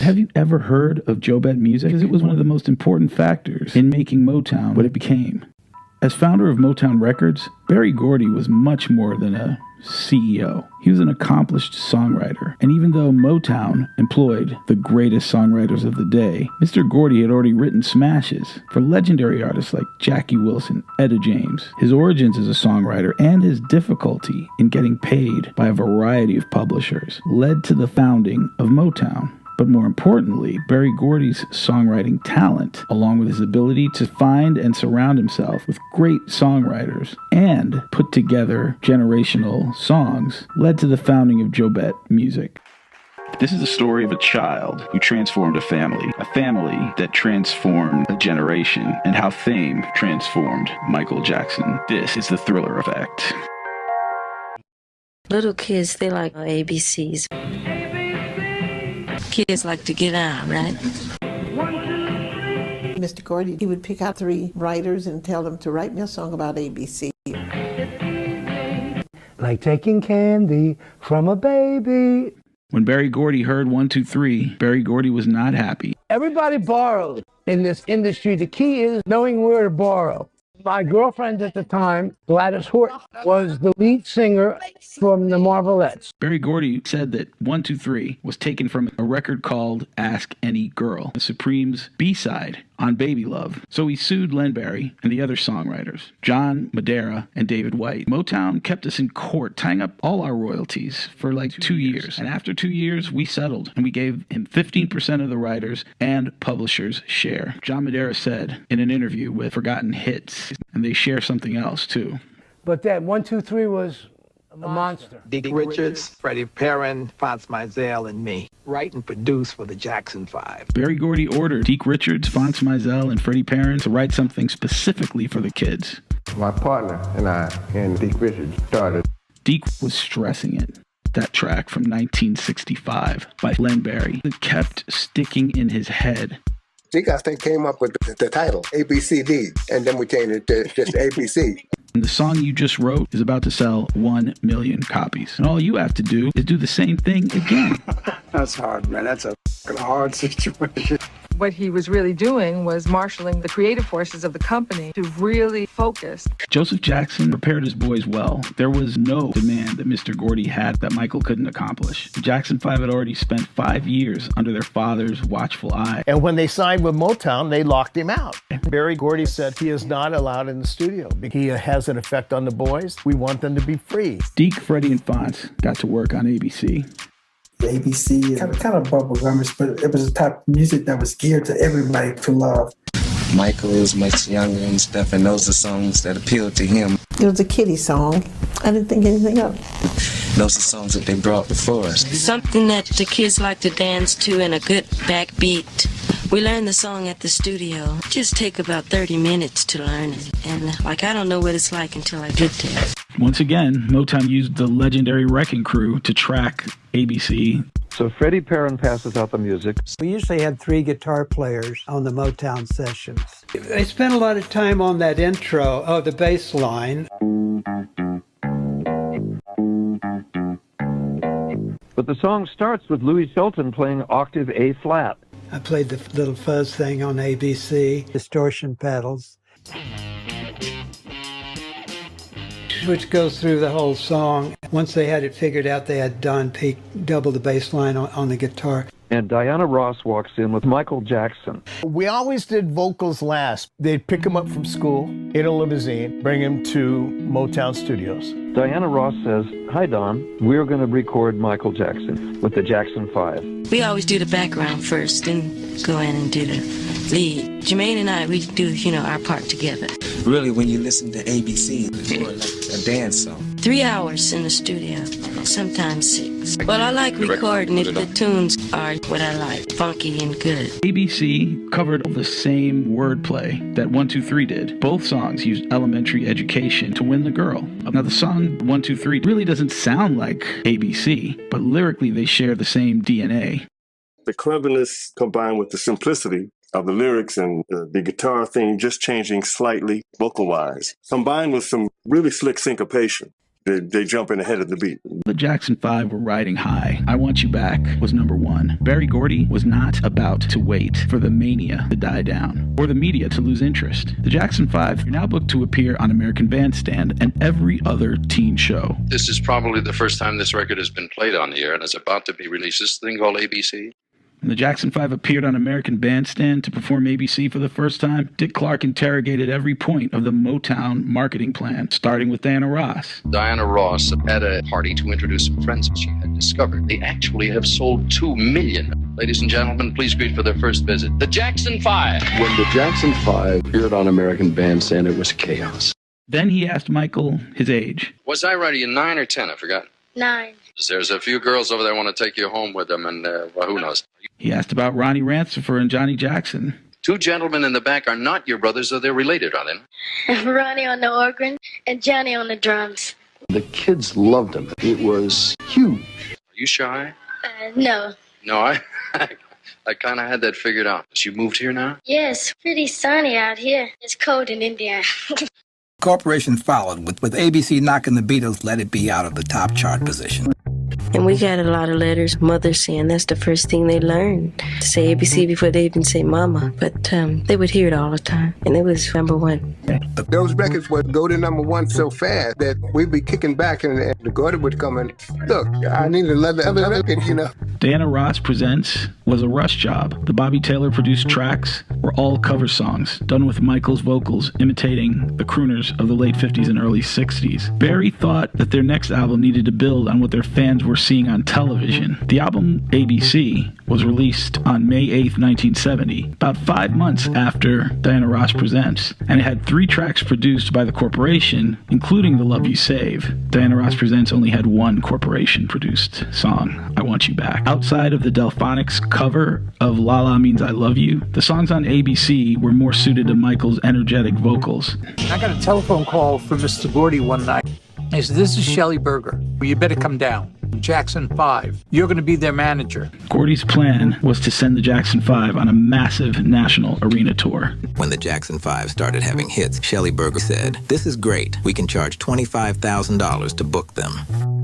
Have you ever heard of JoBet music? Because it was one of the most important factors in making Motown what it became. As founder of Motown Records, Berry Gordy was much more than a CEO. He was an accomplished songwriter, and even though Motown employed the greatest songwriters of the day, Mr. Gordy had already written smashes for legendary artists like Jackie Wilson, Etta James. His origins as a songwriter and his difficulty in getting paid by a variety of publishers led to the founding of Motown. But more importantly, Berry Gordy's songwriting talent, along with his ability to find and surround himself with great songwriters and put together generational songs, led to the founding of JoBet Music. This is the story of a child who transformed a family that transformed a generation, and how fame transformed Michael Jackson. This is the Thriller Effect. Little kids, they like ABCs. Kids like to get out, right? Mr. Gordy, he would pick out 3 writers and tell them to write me a song about ABC. Like taking candy from a baby. When Berry Gordy heard 1, 2, 3, Berry Gordy was not happy. Everybody borrows in this industry. The key is knowing where to borrow. My girlfriend at the time, Gladys Horton, was the lead singer from the Marvelettes. Berry Gordy said that 1, 2, 3 was taken from a record called Ask Any Girl, the Supreme's B-side on Baby Love. So he sued Len Berry and the other songwriters, John Madera and David White. Motown kept us in court, tying up all our royalties for like 2 years. And after 2 years, we settled, and we gave him 15% of the writers and publishers' share. John Madera said in an interview with Forgotten Hits, and they share something else too. But that 1, 2, 3 was a monster. Dick Richards, Freddie Perrin, Fonz Mizell, and me. Write and produce for the Jackson 5. Berry Gordy ordered Deke Richards, Fonz Mizell, and Freddie Perrin to write something specifically for the kids. My partner and I and Deke Richards started. Deke was stressing it. That track from 1965 by Len Berry that kept sticking in his head. Deke, I think, came up with the title, ABCD, and then we changed it to just ABC. And the song you just wrote is about to sell 1 million copies. And all you have to do is do the same thing again. That's hard, man. That's a hard situation. What he was really doing was marshaling the creative forces of the company to really focus. Joseph Jackson prepared his boys well. There was no demand that Mr. Gordy had that Michael couldn't accomplish. The Jackson 5 had already spent 5 years under their father's watchful eye. And when they signed with Motown, they locked him out. Berry Gordy said he is not allowed in the studio. He has an effect on the boys. We want them to be free. Deke, Freddie, and Fonz got to work on ABC. The ABC, kind of bubblegummers, but it was the type of music that was geared to everybody to love. Michael is much younger and stuff, and those are songs that appealed to him. It was a kiddie song. I didn't think anything of it. Those are songs that they brought before us. Something that the kids like to dance to and a good backbeat. We learned the song at the studio. It just take about 30 minutes to learn it. And I don't know what it's like until I get there. Once again, Motown used the legendary Wrecking Crew to track ABC. So Freddie Perrin passes out the music. We usually had 3 guitar players on the Motown sessions. They spent a lot of time on that intro of the bass line. But the song starts with Louis Shelton playing octave A flat. I played the little fuzz thing on ABC, distortion pedals, which goes through the whole song. Once they had it figured out, they had Don Peake double the bass line on the guitar. And Diana Ross walks in with Michael Jackson. We always did vocals last. They'd pick him up from school in a limousine, bring him to Motown Studios. Diana Ross says, "Hi, Don. We're going to record Michael Jackson with the Jackson 5. We always do the background first and go in and do the lead. Jermaine and I, we do, our part together. Really, when you listen to ABC, it's more like a dance song. 3 hours in the studio, sometimes 6. Well, I like recording if the tunes are what I like, funky and good. ABC covered the same wordplay that 1, 2, 3 did. Both songs used elementary education to win the girl. Now, the song 1, 2, 3 really doesn't sound like ABC, but lyrically they share the same DNA. The cleverness combined with the simplicity of the lyrics and the guitar thing just changing slightly vocal-wise, combined with some really slick syncopation. They jump in ahead of the beat. The Jackson 5 were riding high. I Want You Back was number one. Berry Gordy was not about to wait for the mania to die down or the media to lose interest. The Jackson 5 are now booked to appear on American Bandstand and every other teen show. This is probably the first time this record has been played on the air, and it's about to be released. This thing called ABC. When the Jackson 5 appeared on American Bandstand to perform ABC for the first time, Dick Clark interrogated every point of the Motown marketing plan, starting with Diana Ross. Diana Ross had a party to introduce some friends she had discovered. They actually have sold 2 million. Ladies and gentlemen, please greet for their first visit, the Jackson 5. When the Jackson 5 appeared on American Bandstand, it was chaos. Then he asked Michael his age. Was I right? Are you 9 or 10? I forgot. 9. There's a few girls over there want to take you home with them, and well, who knows? He asked about Ronnie Rancifer and Johnny Jackson. 2 gentlemen in the back are not your brothers, or they're related, are they? Ronnie on the organ and Johnny on the drums. The kids loved him. It was huge. Are you shy? No. No, I kind of had that figured out. You moved here now? Yes, pretty sunny out here. It's cold in Indiana. Corporation followed, with ABC knocking the Beatles' Let It Be out of the top chart position. And we got a lot of letters, mothers saying that's the first thing they learned, to say ABC before they even say mama. But they would hear it all the time, and it was number one. Those records would go to number one so fast that we'd be kicking back, and the Gordy would come and, look, I need another record, you know. Diana Ross Presents was a rush job. The Bobby Taylor produced tracks were all cover songs, done with Michael's vocals imitating the crooners of the late 50s and early 60s. Barry thought that their next album needed to build on what their fans were seeing on television. The album ABC was released on May 8th, 1970, about 5 months after Diana Ross Presents, and it had 3 tracks produced by the corporation, including The Love You Save. Diana Ross Presents only had 1 corporation-produced song, I Want You Back. Outside of the Delphonics cover of La La Means I Love You, the songs on ABC were more suited to Michael's energetic vocals. I got a telephone call from Mr. Gordy one night. He said, "This is Shelley Berger. You better come down. Jackson 5. You're going to be their manager." Gordy's plan was to send the Jackson 5 on a massive national arena tour. When the Jackson 5 started having hits, Shelley Berger said, "This is great. We can charge $25,000 to book them."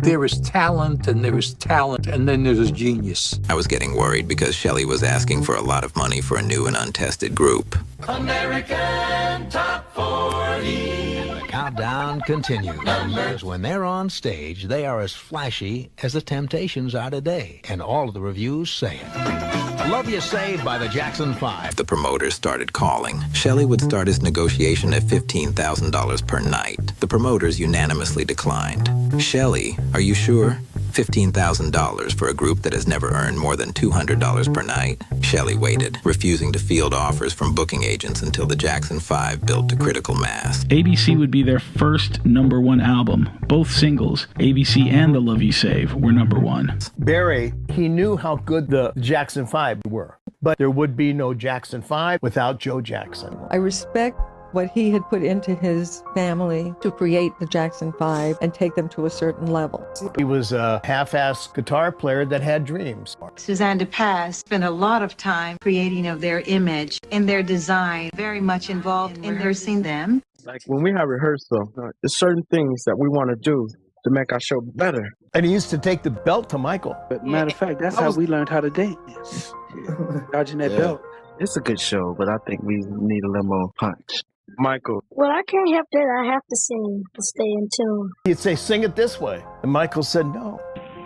There is talent, and there is talent, and then there's genius. I was getting worried because Shelley was asking for a lot of money for a new and untested group. American Top 40. And the countdown continues. Because when they're on stage, they are as flashy as the Temptations are today. And all of the reviews say it. Love You Save by the Jackson 5. The promoters started calling. Shelley would start his negotiation at $15,000 per night. The promoters unanimously declined. Shelley, are you sure? $15,000 for a group that has never earned more than $200 per night? Shelley waited, refusing to field offers from booking agents until the Jackson 5 built to critical mass. ABC would be their first number one album. Both singles, ABC and The Love You Save, were number one. Barry, he knew how good the Jackson 5 were, but there would be no Jackson 5 without Joe Jackson. I respect what he had put into his family to create the Jackson 5 and take them to a certain level. He was a half-assed guitar player that had dreams. Suzanne DePass spent a lot of time creating of their image and their design, very much involved in rehearsing them. Like when we have rehearsal, there's certain things that we want to do to make our show better. And he used to take the belt to Michael. But matter of fact, that's how we learned how to dance. Dodging that belt. It's a good show, but I think we need a little more punch. Michael. Well, I can't help that. I have to sing to stay in tune. He'd say, "Sing it this way." And Michael said, "No."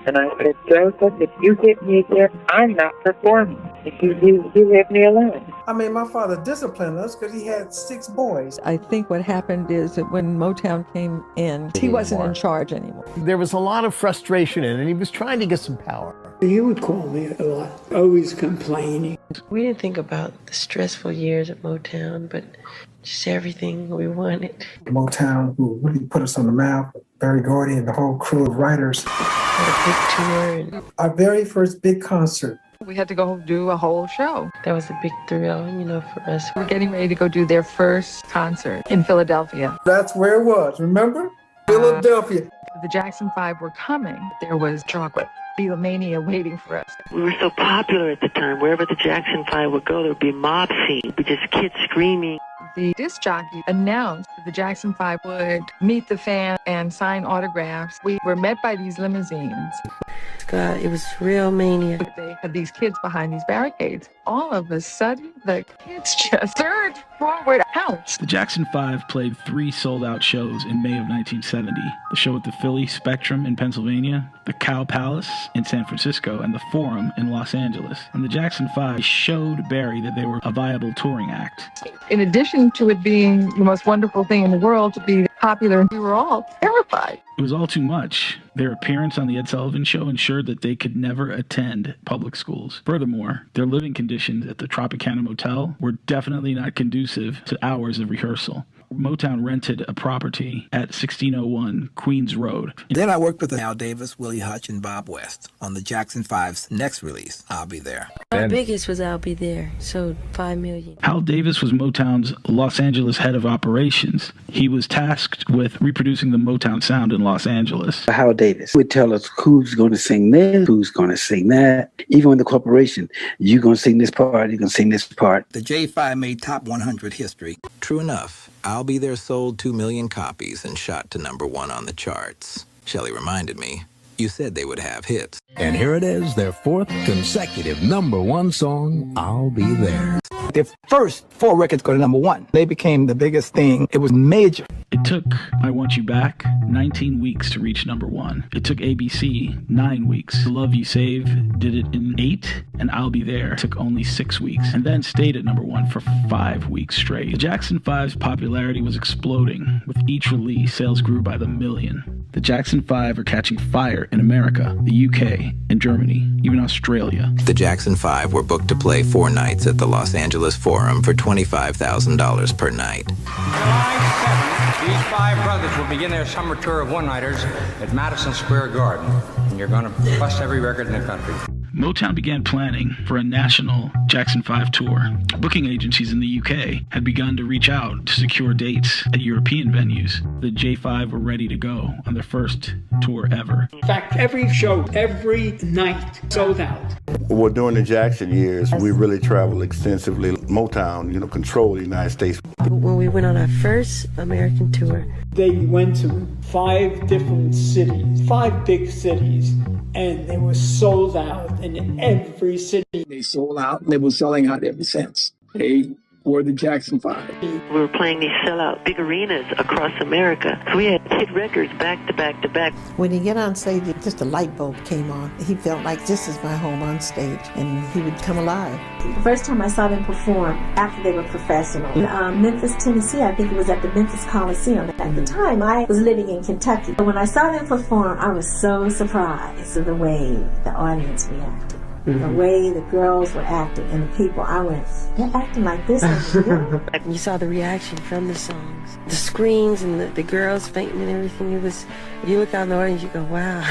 And I said, "Joseph, if you hit me here, I'm not performing. If you hit me alone." I mean, my father disciplined us because he had 6 boys. I think what happened is that when Motown came in, he wasn't in charge anymore. There was a lot of frustration in it, and he was trying to get some power. He would call me a lot, always complaining. We didn't think about the stressful years at Motown, but just everything we wanted. Motown, who really put us on the map, Berry Gordy and the whole crew of writers. Had a big tour. Our very first big concert. We had to go do a whole show. That was a big thrill, for us. We're getting ready to go do their first concert in Philadelphia. That's where it was, remember? Philadelphia. The Jackson 5 were coming. There was chocolate. Beatlemania waiting for us. We were so popular at the time. Wherever the Jackson 5 would go, there would be a mob scene. Be just kids screaming. the disc jockey announced that the Jackson 5 would meet the fan and sign autographs, we were met by these limousines. God, it was real mania. They had these kids behind these barricades. All of a sudden, the kids just surged forward out. The Jackson 5 played 3 sold-out shows in May of 1970. The show at the Philly Spectrum in Pennsylvania, the Cow Palace in San Francisco, and the Forum in Los Angeles. And the Jackson 5 showed Barry that they were a viable touring act. In addition to it being the most wonderful thing in the world to be popular, we were all terrified. It was all too much. Their appearance on The Ed Sullivan Show ensured that they could never attend public schools. Furthermore, their living conditions at the Tropicana Motel were definitely not conducive to hours of rehearsal. Motown rented a property at 1601 Queens Road. Then I worked with Al Davis, Willie Hutch, and Bob West on the Jackson 5's next release, I'll Be There. Our biggest was I'll Be There, sold 5 million. Al Davis was Motown's Los Angeles head of operations. He was tasked with reproducing the Motown sound in Los Angeles. Hal Davis would tell us who's going to sing this, who's going to sing that. Even in the corporation, you're going to sing this part, you're going to sing this part. The J5 made top 100 history. True enough, I'll Be There sold 2 million copies and shot to #1 on the charts. Shelley reminded me, you said they would have hits. And here it is, their 4th consecutive #1 song, I'll Be There. Their first 4 records go to #1. They became the biggest thing. It was major. It took I Want You Back 19 weeks to reach #1. It took ABC 9 weeks. Love You Save did it in 8, and I'll Be There took only 6 weeks, and then stayed at #1 for 5 weeks straight. The Jackson 5's popularity was exploding. With each release, sales grew by the million. The Jackson 5 are catching fire in America, the UK, and Germany, even Australia. The Jackson 5 were booked to play 4 nights at the Los Angeles Forum for $25,000 per night. These 5 brothers will begin their summer tour of one-nighters at Madison Square Garden, and you're going to bust every record in the country. Motown began planning for a national Jackson 5 tour. Booking agencies in the UK had begun to reach out to secure dates at European venues. The J5 were ready to go on their first tour ever. In fact, every show, every night, sold out. Well, during the Jackson years, we really traveled extensively. Motown, controlled the United States. When we went on our first American tour, they went to 5 different cities, 5 big cities, and they were sold out in every city. They sold out, and they were selling out ever since. They were the Jackson 5. We were playing these sellout big arenas across America. So we had hit records back to back to back. When he get on stage, just a light bulb came on. He felt like this is my home on stage, and he would come alive. The first time I saw them perform, after they were professional, in Memphis, Tennessee, I think it was at the Memphis Coliseum. At the time, I was living in Kentucky. But when I saw them perform, I was so surprised at the way the audience reacted. The way the girls were acting and the people, I went, they're acting like this. You saw the reaction from the songs, the screams and the girls fainting and everything. It was, you look out in the audience, you go, wow.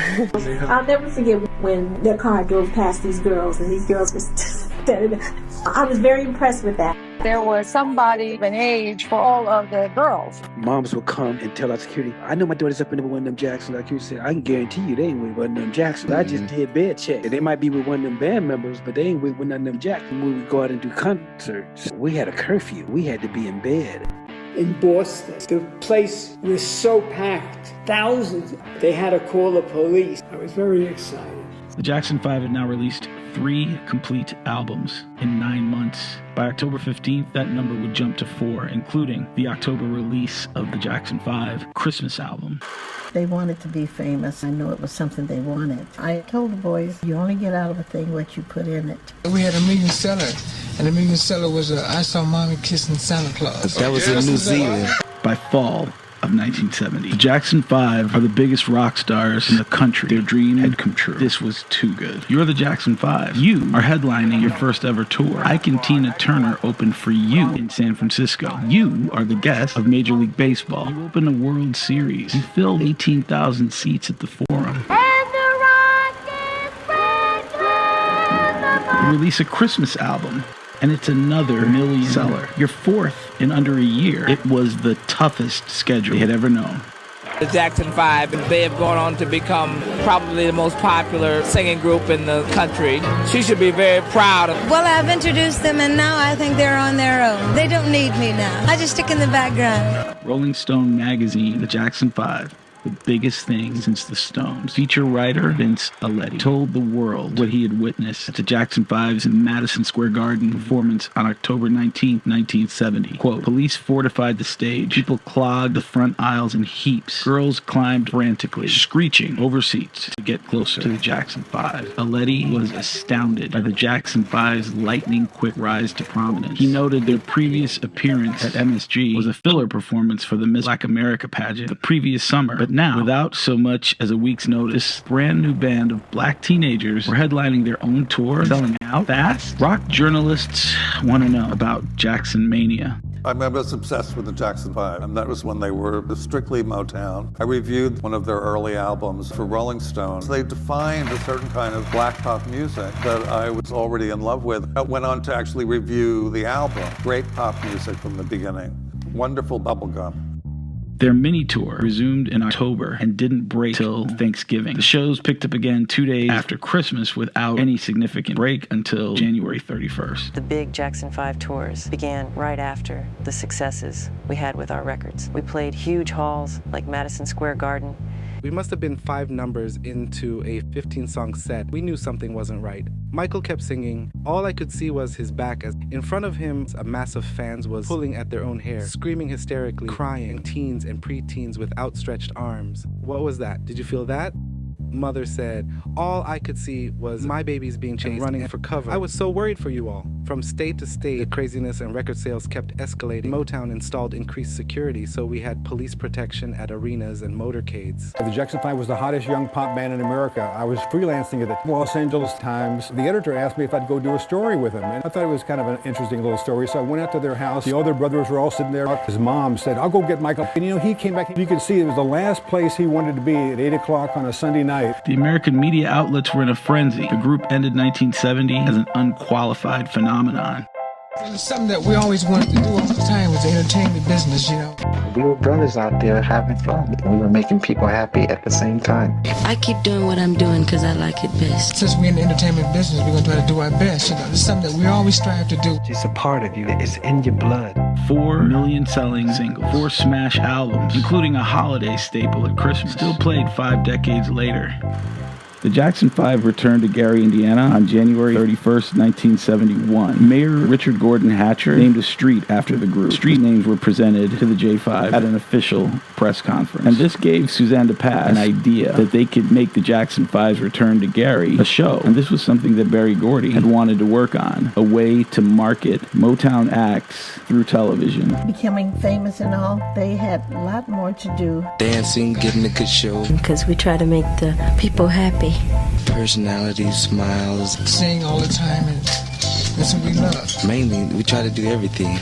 I'll never forget when their car drove past these girls and these girls were standing there. I was very impressed with that. There was somebody of an age for all of the girls. Moms would come and tell our security, I know my daughter's up in one of them Jacksons. Like you said, I can guarantee you they ain't with one of them Jacksons. I just did bed check. They might be with one of them band members, but they ain't with one of them Jacksons. When we go out and do concerts, we had a curfew. We had to be in bed. In Boston, the place was so packed, thousands. They had to call the police. I was very excited. The Jackson 5 had now released 3 complete albums in 9 months. By October 15th, that number would jump to 4, including the October release of the Jackson 5 Christmas album. They wanted to be famous. I know it was something they wanted. I told the boys, you only get out of a thing what you put in it. We had a million seller, and the million seller was I Saw Mommy Kissing Santa Claus. That was in New Zealand. By fall of 1970, the Jackson 5 are the biggest rock stars in the country. Their dream had come true. This was too good. You're the Jackson 5. You are headlining your first ever tour. Ike and Tina Turner opened for you in San Francisco. You are the guest of Major League Baseball. You open a World Series. You filled 18,000 seats at the Forum. You release a Christmas album, and it's another million seller. Your 4th in under a year. It was the toughest schedule they had ever known. The Jackson 5, and they have gone on to become probably the most popular singing group in the country. She should be very proud of. Well, I've introduced them, and now I think they're on their own. They don't need me now. I just stick in the background. Rolling Stone magazine, the Jackson 5, the biggest thing since the Stones. Feature writer Vince Aletti told the world what he had witnessed at the Jackson 5's Madison Square Garden performance on October 19, 1970. Quote, police fortified the stage. People clogged the front aisles in heaps. Girls climbed frantically, screeching over seats to get closer to the Jackson 5. Aletti was astounded by the Jackson 5's lightning-quick rise to prominence. He noted their previous appearance at MSG was a filler performance for the Miss Black America pageant the previous summer, but now, without so much as a week's notice, brand new band of black teenagers were headlining their own tour, selling out fast. Rock journalists want to know about Jackson Mania. I was obsessed with the Jackson 5, and that was when they were strictly Motown. I reviewed one of their early albums for Rolling Stone. They defined a certain kind of black pop music that I was already in love with. I went on to actually review the album. Great pop music from the beginning. Wonderful bubblegum. Their mini tour resumed in October and didn't break till Thanksgiving. The shows picked up again 2 days after Christmas without any significant break until January 31st. The big Jackson 5 tours began right after the successes we had with our records. We played huge halls like Madison Square Garden. We must have been 5 numbers into a 15-song set. We knew something wasn't right. Michael kept singing. All I could see was his back as in front of him a mass of fans was pulling at their own hair, screaming hysterically, crying, teens and preteens with outstretched arms. What was that? Did you feel that? Mother said, all I could see was my babies being chased, running for cover. I was so worried for you all. From state to state, the craziness and record sales kept escalating. Motown installed increased security, so we had police protection at arenas and motorcades. The Jackson 5 was the hottest young pop band in America. I was freelancing at the Los Angeles Times. The editor asked me if I'd go do a story with him, and I thought it was kind of an interesting little story, so I went out to their house. The older brothers were all sitting there. His mom said, I'll go get Michael. And he came back. You could see it was the last place he wanted to be at 8 o'clock on a Sunday night. The American media outlets were in a frenzy. The group ended 1970 as an unqualified phenomenon. It's something that we always wanted to do all the time was the entertainment business, We were brothers out there having fun. We were making people happy at the same time. I keep doing what I'm doing because I like it best. Since we're in the entertainment business, we're going to try to do our best. It's something that we always strive to do. It's a part of you. It's in your blood. 4 million selling singles, 4 smash albums, including a holiday staple at Christmas, still played 5 decades later. The Jackson 5 returned to Gary, Indiana on January 31st, 1971. Mayor Richard Gordon Hatcher named a street after the group. Street names were presented to the J5 at an official press conference. And this gave Suzanne DePass an idea that they could make the Jackson 5's return to Gary a show. And this was something that Berry Gordy had wanted to work on, a way to market Motown acts through television. Becoming famous and all, they had a lot more to do. Dancing, giving a good show. Because we try to make the people happy. Personality, smiles. Sing all the time, and that's what we love. Mainly, we try to do everything.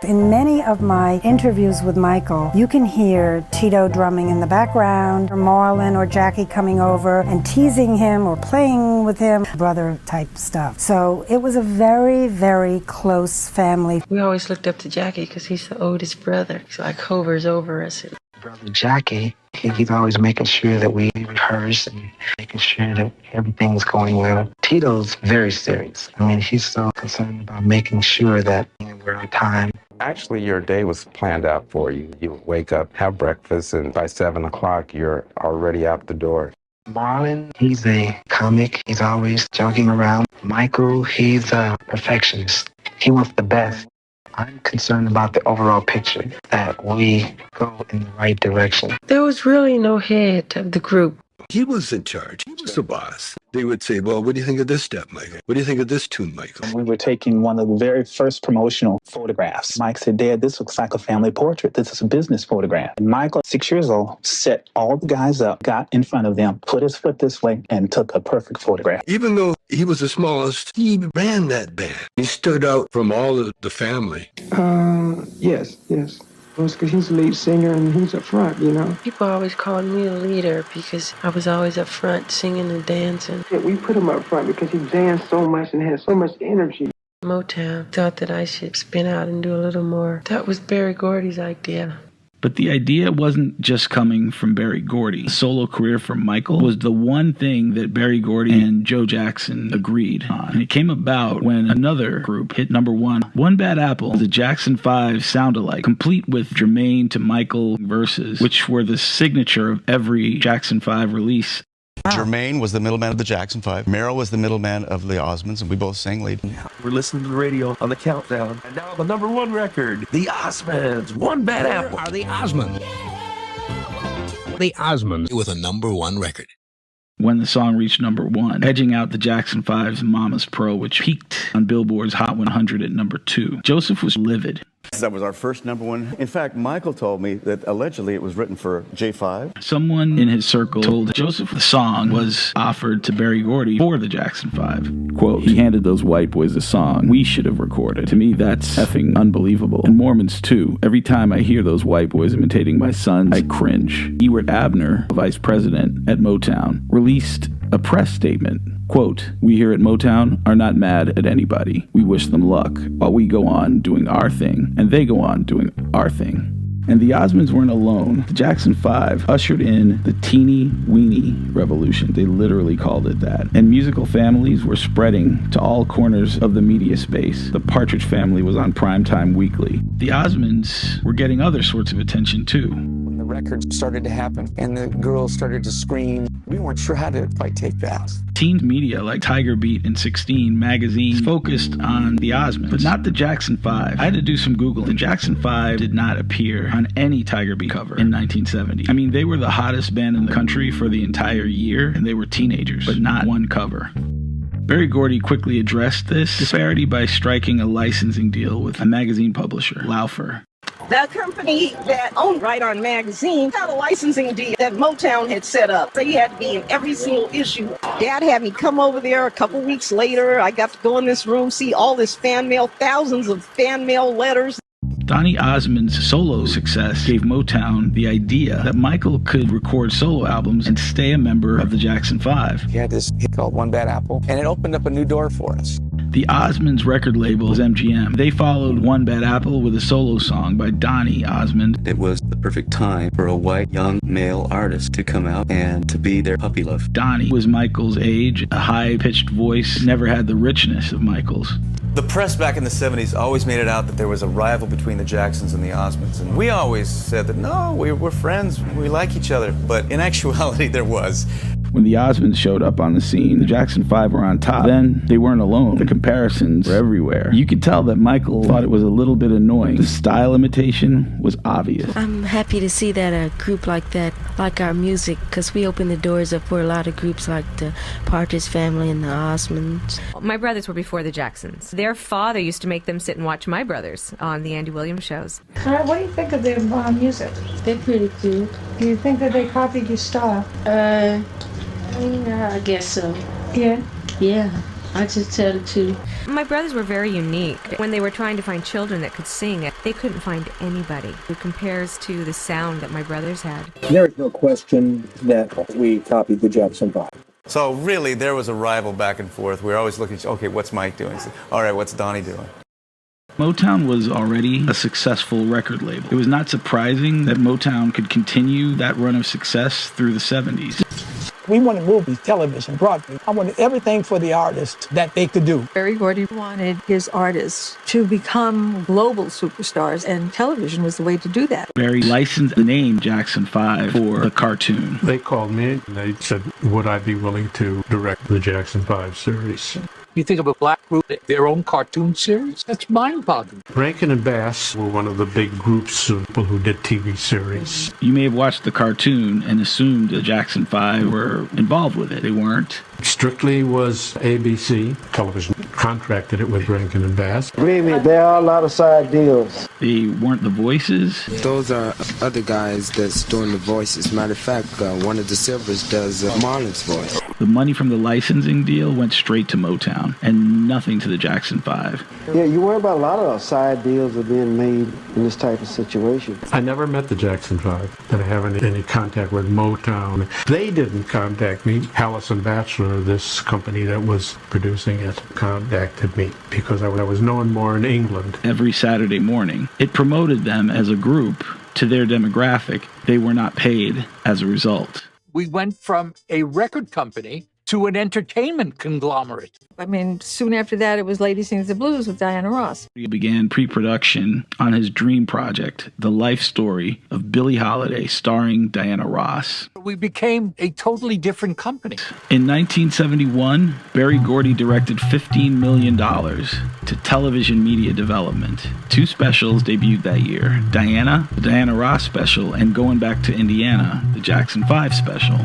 In many of my interviews with Michael, you can hear Tito drumming in the background, or Marlon or Jackie coming over and teasing him or playing with him, brother type stuff. So it was a very, very close family. We always looked up to Jackie because he's the oldest brother. He like hovers over us. Brother Jackie, he's always making sure that we rehearse and making sure that everything's going well. Tito's very serious. He's so concerned about making sure that we're on time. Actually, your day was planned out for you. You wake up, have breakfast, and by 7 o'clock, you're already out the door. Marlon, he's a comic. He's always joking around. Michael, he's a perfectionist. He wants the best. I'm concerned about the overall picture, that we go in the right direction. There was really no head of the group. He was in charge. He was the boss. They would say, well, what do you think of this step, Michael? What do you think of this tune, Michael? We were taking one of the very first promotional photographs. Mike said, Dad, this looks like a family portrait. This is a business photograph. And Michael, 6 years old, set all the guys up, got in front of them, put his foot this way, and took a perfect photograph. Even though he was the smallest, he ran that band. He stood out from all of the family. Yes. Well, it's because he's the lead singer and he's up front, People always called me the leader because I was always up front singing and dancing. Yeah, we put him up front because he danced so much and had so much energy. Motown thought that I should spin out and do a little more. That was Berry Gordy's idea. But the idea wasn't just coming from Berry Gordy. The solo career for Michael was the one thing that Berry Gordy and Joe Jackson agreed on. And it came about when another group hit number one. One Bad Apple, the Jackson 5 sound-alike, complete with Jermaine to Michael verses, which were the signature of every Jackson 5 release. Jermaine was the middleman of the Jackson 5. Merrill was the middleman of the Osmonds, and we both sang lead. We're listening to the radio on the countdown. And now the number one record, the Osmonds, One Bad Apple. Are the Osmonds? The Osmonds with a number one record. When the song reached number one, edging out the Jackson 5's Mama's Pro, which peaked on Billboard's Hot 100 at number 2. Joseph was livid. That was our first number one. In fact, Michael told me that allegedly it was written for J5. Someone in his circle told Joseph the song was offered to Berry Gordy for the Jackson 5. Quote, he handed those white boys a song we should have recorded. To me, that's effing unbelievable. And Mormons, too. Every time I hear those white boys imitating my sons, I cringe. Ewart Abner, vice president at Motown, released a press statement. Quote, we here at Motown are not mad at anybody. We wish them luck while we go on doing our thing and they go on doing our thing. And the Osmonds weren't alone. The Jackson 5 ushered in the teeny-weeny revolution. They literally called it that. And musical families were spreading to all corners of the media space. The Partridge Family was on primetime weekly. The Osmonds were getting other sorts of attention too. When the records started to happen and the girls started to scream, we weren't sure how to quite take that. Teen media like Tiger Beat and 16 magazines focused on the Osmonds, but not the Jackson 5. I had to do some Googling. The Jackson 5 did not appear on any Tiger Beat cover in 1970. I mean, they were the hottest band in the country for the entire year, and they were teenagers, but not one cover. Berry Gordy quickly addressed this disparity by striking a licensing deal with a magazine publisher, Laufer. The company that owned Right On Magazine had a licensing deal that Motown had set up. So you had to be in every single issue. Dad had me come over there a couple weeks later. I got to go in this room, see all this fan mail, thousands of fan mail letters. Donny Osmond's solo success gave Motown the idea that Michael could record solo albums and stay a member of the Jackson 5. He had this hit called One Bad Apple, and it opened up a new door for us. The Osmonds record label was MGM. They followed One Bad Apple with a solo song by Donny Osmond. It was the perfect time for a white young male artist to come out and to be their puppy love. Donny was Michael's age, a high-pitched voice, never had the richness of Michael's. The press back in the 70s always made it out that there was a rival between the Jacksons and the Osmonds. And we always said that, no, we're friends, we like each other. But in actuality, there was. When the Osmonds showed up on the scene, the Jackson 5 were on top. Then they weren't alone. The comparisons were everywhere. You could tell that Michael thought it was a little bit annoying. The style imitation was obvious. I'm happy to see that a group like that, like our music, because we opened the doors up for a lot of groups like the Partridge Family and the Osmonds. My brothers were before the Jacksons. Their father used to make them sit and watch my brothers on the Andy Williams shows. What do you think of their music? They're pretty good. Do you think that they copied your style? I guess so. Yeah? Yeah, I just tell the truth. My brothers were very unique. When they were trying to find children that could sing, they couldn't find anybody who compares to the sound that my brothers had. There is no question that we copied the Jackson 5. So really, there was a rival back and forth. We were always looking, okay, what's Mike doing? All right, what's Donnie doing? Motown was already a successful record label. It was not surprising that Motown could continue that run of success through the 70s. We wanted movies, television, broadcast. I wanted everything for the artist that they could do. Berry Gordy wanted his artists to become global superstars, and television was the way to do that. Berry licensed the name Jackson 5 for the cartoon. They called me and they said, would I be willing to direct the Jackson 5 series? You think of a black group, their own cartoon series? That's mind-boggling. Rankin and Bass were one of the big groups of people who did TV series. You may have watched the cartoon and assumed the Jackson 5 were involved with it. They weren't. Strictly was ABC. Television contracted it with Rankin and Bass. Believe me, there are a lot of side deals. They weren't the voices. Those are other guys that's doing the voices. Matter of fact, one of the Silvers does Marlon's voice. The money from the licensing deal went straight to Motown and nothing to the Jackson 5. Yeah, you worry about a lot of side deals that are being made in this type of situation. I never met the Jackson 5, and I haven't any contact with Motown. They didn't contact me. Allison Bachelor this company that was producing it contacted me because I was known more in England. Every Saturday morning, it promoted them as a group to their demographic. They were not paid as a result. We went from a record company to an entertainment conglomerate. I mean, soon after that, it was Lady Sings the Blues with Diana Ross. He began pre-production on his dream project, The Life Story of Billie Holiday, starring Diana Ross. We became a totally different company. In 1971, Berry Gordy directed $15 million to television media development. 2 specials debuted that year, Diana, the Diana Ross special, and Going Back to Indiana, the Jackson 5 special.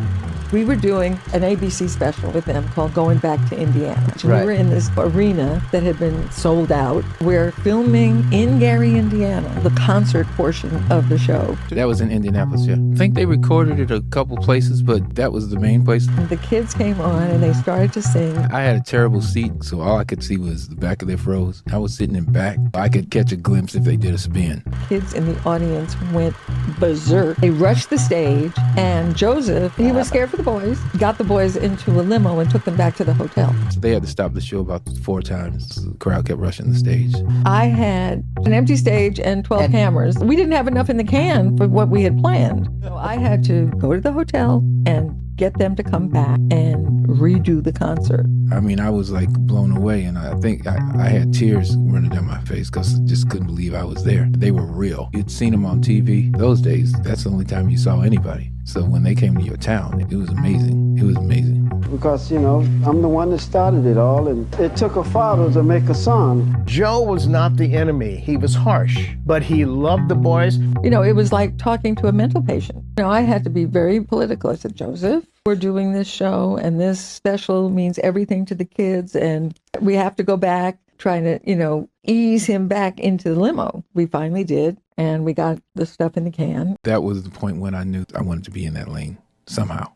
We were doing an ABC special with them called Going Back to Indiana. Right. We were in this arena that had been sold out. We're filming in Gary, Indiana, the concert portion of the show. That was in Indianapolis, yeah. I think they recorded it a couple places, but that was the main place. The kids came on and they started to sing. I had a terrible seat, so all I could see was the back of their froze. I was sitting in back. I could catch a glimpse if they did a spin. Kids in the audience went berserk. They rushed the stage, and Joseph, he was scared for the boys, got the boys into a limo and took them back to the hotel. So they had to stop the show about 4 times. The crowd kept rushing the stage. I had an empty stage and 12 cameras. We didn't have enough in the can for what we had planned. So I had to go to the hotel and get them to come back and redo the concert. I mean, I was like blown away, and I think I had tears running down my face because I just couldn't believe I was there. They were real. You'd seen them on TV. Those days, that's the only time you saw anybody. So when they came to your town, it was amazing. It was amazing. Because, you know, I'm the one that started it all, and it took a father to make a son. Joe was not the enemy. He was harsh, but he loved the boys. You know, it was like talking to a mental patient. You know, I had to be very political. I said, Joseph, we're doing this show, and this special means everything to the kids, and we have to go back, trying to, you know, ease him back into the limo. We finally did, and we got the stuff in the can. That was the point when I knew I wanted to be in that lane somehow.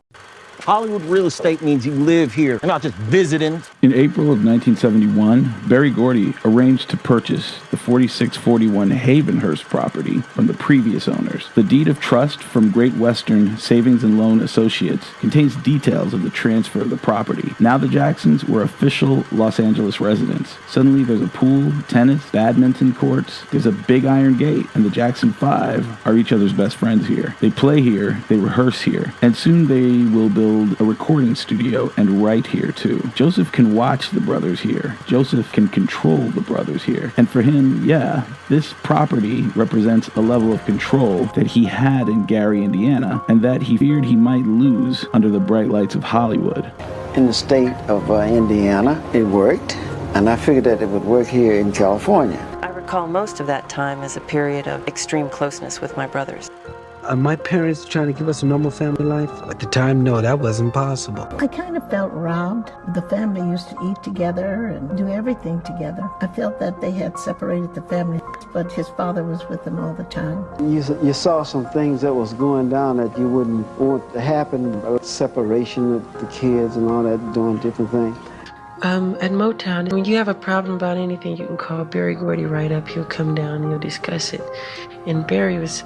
Hollywood real estate means you live here, not just visiting. In April of 1971, Berry Gordy arranged to purchase the 4641 Havenhurst property from the previous owners. The deed of trust from Great Western Savings and Loan Associates contains details of the transfer of the property. Now the Jacksons were official Los Angeles residents. Suddenly there's a pool, tennis, badminton courts, there's a big iron gate, and the Jackson 5 are each other's best friends here. They play here, they rehearse here, and soon they will build a recording studio and write here too. Joseph can watch the brothers here. Joseph can control the brothers here. And for him, yeah, this property represents a level of control that he had in Gary, Indiana, and that he feared he might lose under the bright lights of Hollywood. In the state of Indiana, it worked, and I figured that it would work here in California. I recall most of that time as a period of extreme closeness with my brothers. My parents trying to give us a normal family life. At the time, no, that wasn't possible. I kind of felt robbed. The family used to eat together and do everything together. I felt that they had separated the family, but his father was with them all the time. You saw some things that was going down that you wouldn't want to happen. Separation of the kids and all that, doing different things. At Motown, when you have a problem about anything, you can call Berry Gordy right up. He'll come down and you'll discuss it. And Berry was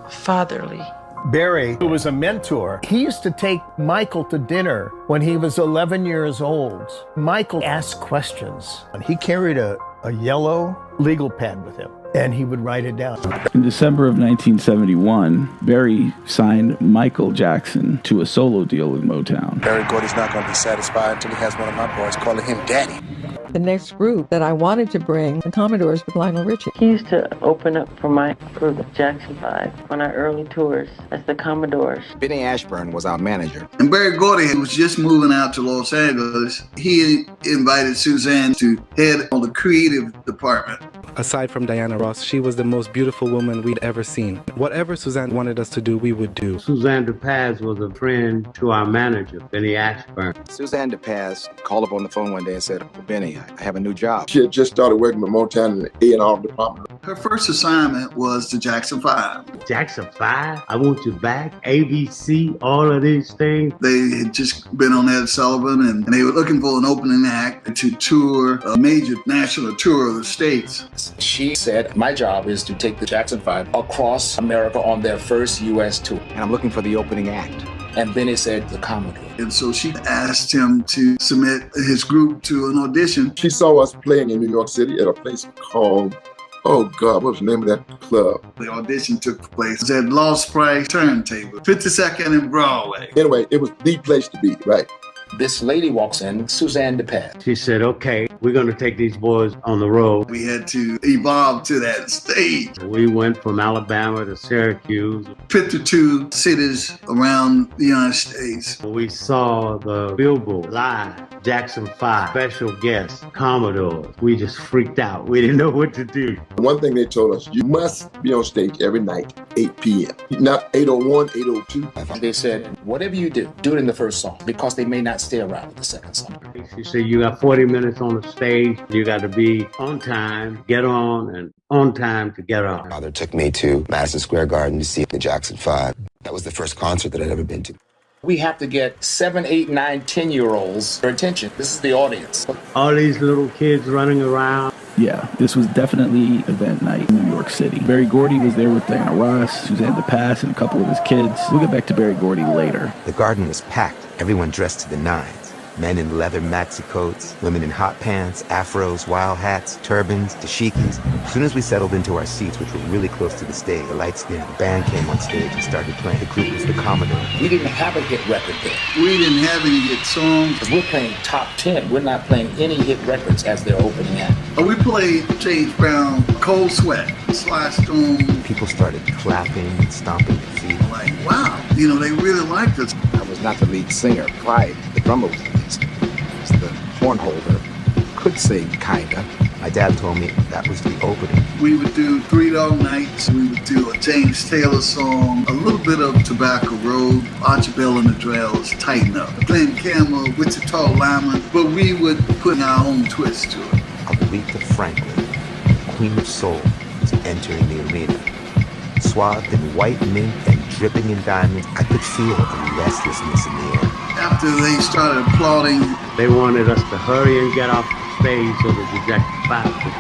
fatherly. Berry, who was a mentor, he used to take Michael to dinner when he was 11 years old. Michael asked questions, and he carried a yellow legal pad with him, and he would write it down. In December of 1971, Berry signed Michael Jackson to a solo deal with Motown. Berry Gordy's not going to be satisfied until he has one of my boys calling him Daddy. The next group that I wanted to bring, the Commodores with Lionel Richie. He used to open up for my group, Jackson 5, on our early tours as the Commodores. Benny Ashburn was our manager. And Berry Gordy was just moving out to Los Angeles. He invited Suzanne to head on the creative department. Aside from Diana Ross, she was the most beautiful woman we'd ever seen. Whatever Suzanne wanted us to do, we would do. Suzanne DePaz was a friend to our manager, Benny Ashburn. Suzanne DePaz called up on the phone one day and said, Benny, I have a new job. She had just started working with Motown in the A&R department. Her first assignment was the Jackson 5. Jackson 5, I Want You Back, ABC, all of these things. They had just been on Ed Sullivan, and they were looking for an opening act to tour a major national tour of the States. She said, my job is to take the Jackson 5 across America on their first U.S. tour. And I'm looking for the opening act. And then it said the Commodores. And so she asked him to submit his group to an audition. She saw us playing in New York City at a place called, oh God, what was the name of that club? The audition took place at Lost Price Turntable, 52nd and Broadway. Anyway, it was the place to be, right? This lady walks in, Suzanne DePass. She said, okay, we're going to take these boys on the road. We had to evolve to that stage. We went from Alabama to Syracuse. 52 cities around the United States. We saw the Billboard live, Jackson 5, special guest, Commodores. We just freaked out. We didn't know what to do. One thing they told us, you must be on stage every night, 8 p.m. Not 8:01, 8:02. They said, whatever you do it in the first song, because they may not stay around with the second song. She said, you got 40 minutes on the stage. You got to be on time, get on, and on time to get off. My father took me to Madison Square Garden to see the Jackson 5. That was the first concert that I'd ever been to. We have to get 7, 8, 9, 10-year-olds their attention. This is the audience. All these little kids running around. Yeah, this was definitely event night in New York City. Berry Gordy was there with Diana Ross, Suzanne DePass, and a couple of his kids. We'll get back to Berry Gordy later. The garden was packed, everyone dressed to the nines. Men in leather maxi coats, women in hot pants, afros, wild hats, turbans, dashikis. As soon as we settled into our seats, which were really close to the stage, the lights dimmed. The band came on stage and started playing. The group was the Commodores. We didn't have a hit record then. We didn't have any hit songs. We're playing top 10. We're not playing any hit records as their opening act. We played James Brown, Cold Sweat, Sly Stone. People started clapping and stomping their feet. Like, wow, you know, they really liked us. I was not the lead singer. Clyde, the drummer, was the lead singer. He was the horn holder. Could sing, kinda. My dad told me that was the opening. We would do 3 Dog Nights. We would do a James Taylor song, a little bit of Tobacco Road, Archibald and the Drells, Tighten Up, Glenn Campbell, Wichita Lineman, but we would put our own twist to it. Aretha Franklin, Queen of Soul, was entering the arena. Swathed in white mint and dripping in diamonds, I could feel a restlessness in the air. After they started applauding, they wanted us to hurry and get off the stage so that the Jackson 5 could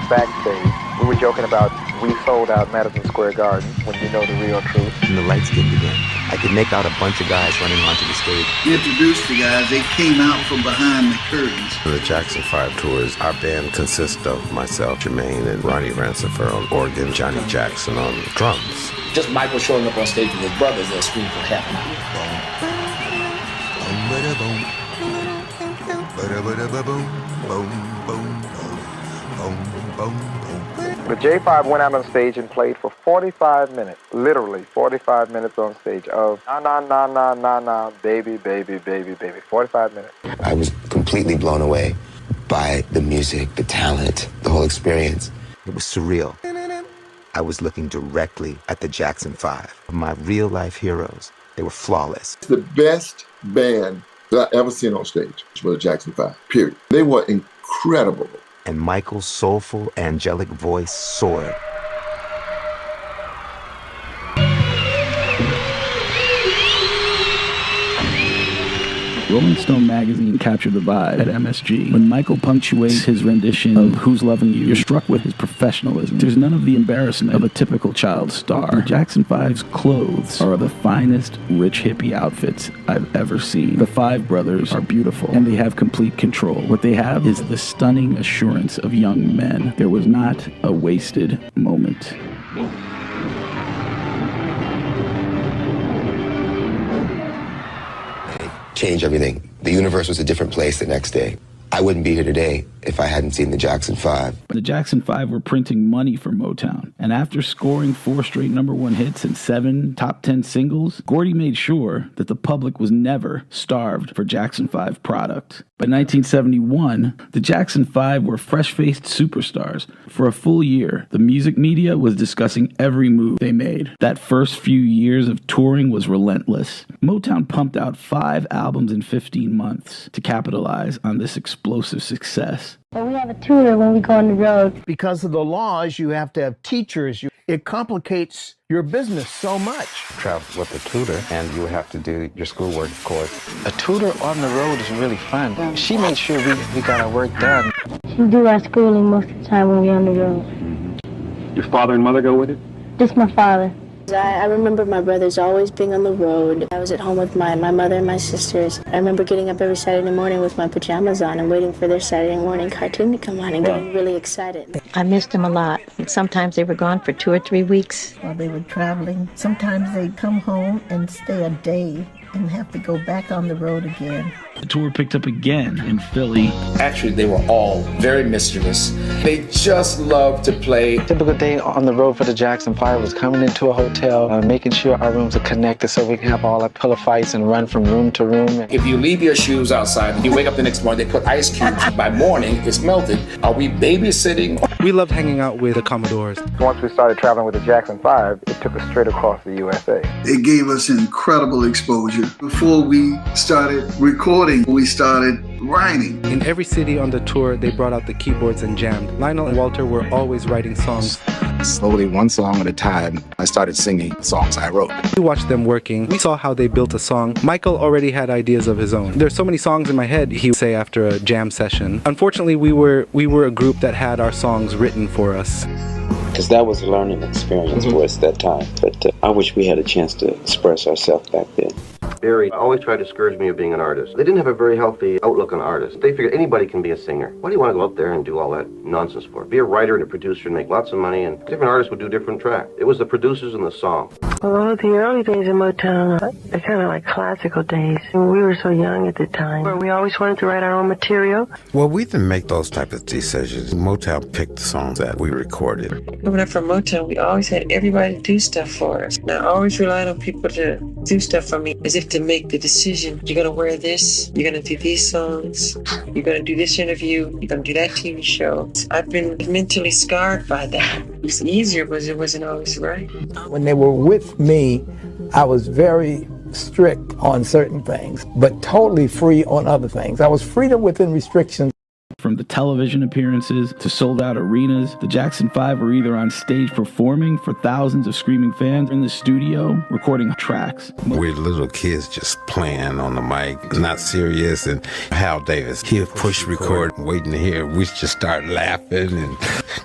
backstage. We were joking about we sold out Madison Square Garden when you know the real truth. And the lights dimmed again. I could make out a bunch of guys running onto the stage. We introduced the guys. They came out from behind the curtains. For the Jackson 5 tours, our band consists of myself, Jermaine, and Ronnie Rancifer on organ, Johnny Jackson on drums. Just Michael showing up on stage with his brothers, they'll scream for half an hour. The J5 went out on stage and played for 45 minutes, literally 45 minutes on stage of na na na na na na, baby, baby, baby, baby, 45 minutes. I was completely blown away by the music, the talent, the whole experience. It was surreal. I was looking directly at the Jackson 5, my real-life heroes. They were flawless. The best band that I ever seen on stage was the Jackson 5, period. They were incredible. And Michael's soulful, angelic voice soared. Rolling Stone magazine captured the vibe at MSG. When Michael punctuates his rendition of Who's Loving You, you're struck with his professionalism. There's none of the embarrassment of a typical child star. Jackson 5's clothes are the finest rich hippie outfits I've ever seen. The 5 brothers are beautiful, and they have complete control. What they have is the stunning assurance of young men. There was not a wasted moment. Change everything. The universe was a different place the next day. I wouldn't be here today if I hadn't seen the Jackson 5. The Jackson 5 were printing money for Motown. And after scoring 4 straight #1 hits and 7 top 10 singles, Gordy made sure that the public was never starved for Jackson 5 product. By 1971, the Jackson 5 were fresh-faced superstars. For a full year, the music media was discussing every move they made. That first few years of touring was relentless. Motown pumped out 5 albums in 15 months to capitalize on this explosive success. But we have a tutor when we go on the road. Because of the laws, you have to have teachers. It complicates your business so much. Travel with a tutor, and you have to do your schoolwork, of course. A tutor on the road is really fun. She makes sure we got our work done. She do our schooling most of the time when we're on the road. Your father and mother go with it? Just my father. I remember my brothers always being on the road. I was at home with my mother and my sisters. I remember getting up every Saturday morning with my pajamas on and waiting for their Saturday morning cartoon to come on and getting really excited. I missed them a lot. Sometimes they were gone for 2 or 3 weeks while they were traveling. Sometimes they'd come home and stay a day and have to go back on the road again. The tour picked up again in Philly. Actually, they were all very mischievous. They just loved to play. Typical day on the road for the Jackson 5 was coming into a hotel, making sure our rooms are connected so we can have all our pillow fights and run from room to room. If you leave your shoes outside and you wake up the next morning, they put ice cubes. By morning, it's melted. Are we babysitting? We loved hanging out with the Commodores. Once we started traveling with the Jackson 5, it took us straight across the USA. It gave us incredible exposure. Before we started recording, we started writing. In every city on the tour, they brought out the keyboards and jammed. Lionel and Walter were always writing songs. Slowly, one song at a time, I started singing songs I wrote. We watched them working. We saw how they built a song. Michael already had ideas of his own. There's so many songs in my head, he would say after a jam session. Unfortunately, we were a group that had our songs written for us. Because that was a learning experience for us that time. But I wish we had a chance to express ourselves back then. Barry always tried to discourage me of being an artist. They didn't have a very healthy outlook on artists. They figured anybody can be a singer. Why do you want to go out there and do all that nonsense for? Be a writer and a producer and make lots of money, and different artists would do different tracks. It was the producers and the song. Well, the early days of Motown, they're kind of like classical days. We were so young at the time. We always wanted to write our own material. Well, we didn't make those type of decisions. Motown picked the songs that we recorded. Coming up from Motown, we always had everybody do stuff for us. And I always relied on people to do stuff for me, as if to make the decision. You're going to wear this, you're going to do these songs, you're going to do this interview, you're going to do that TV show. I've been mentally scarred by that. It's easier, but it wasn't always right. When they were with me, I was very strict on certain things, but totally free on other things. I was freedom within restrictions. From the television appearances to sold-out arenas, the Jackson 5 were either on stage performing for thousands of screaming fans, or in the studio recording tracks. We're little kids just playing on the mic, not serious, and Hal Davis, he'd push record, waiting to hear. We just start laughing and,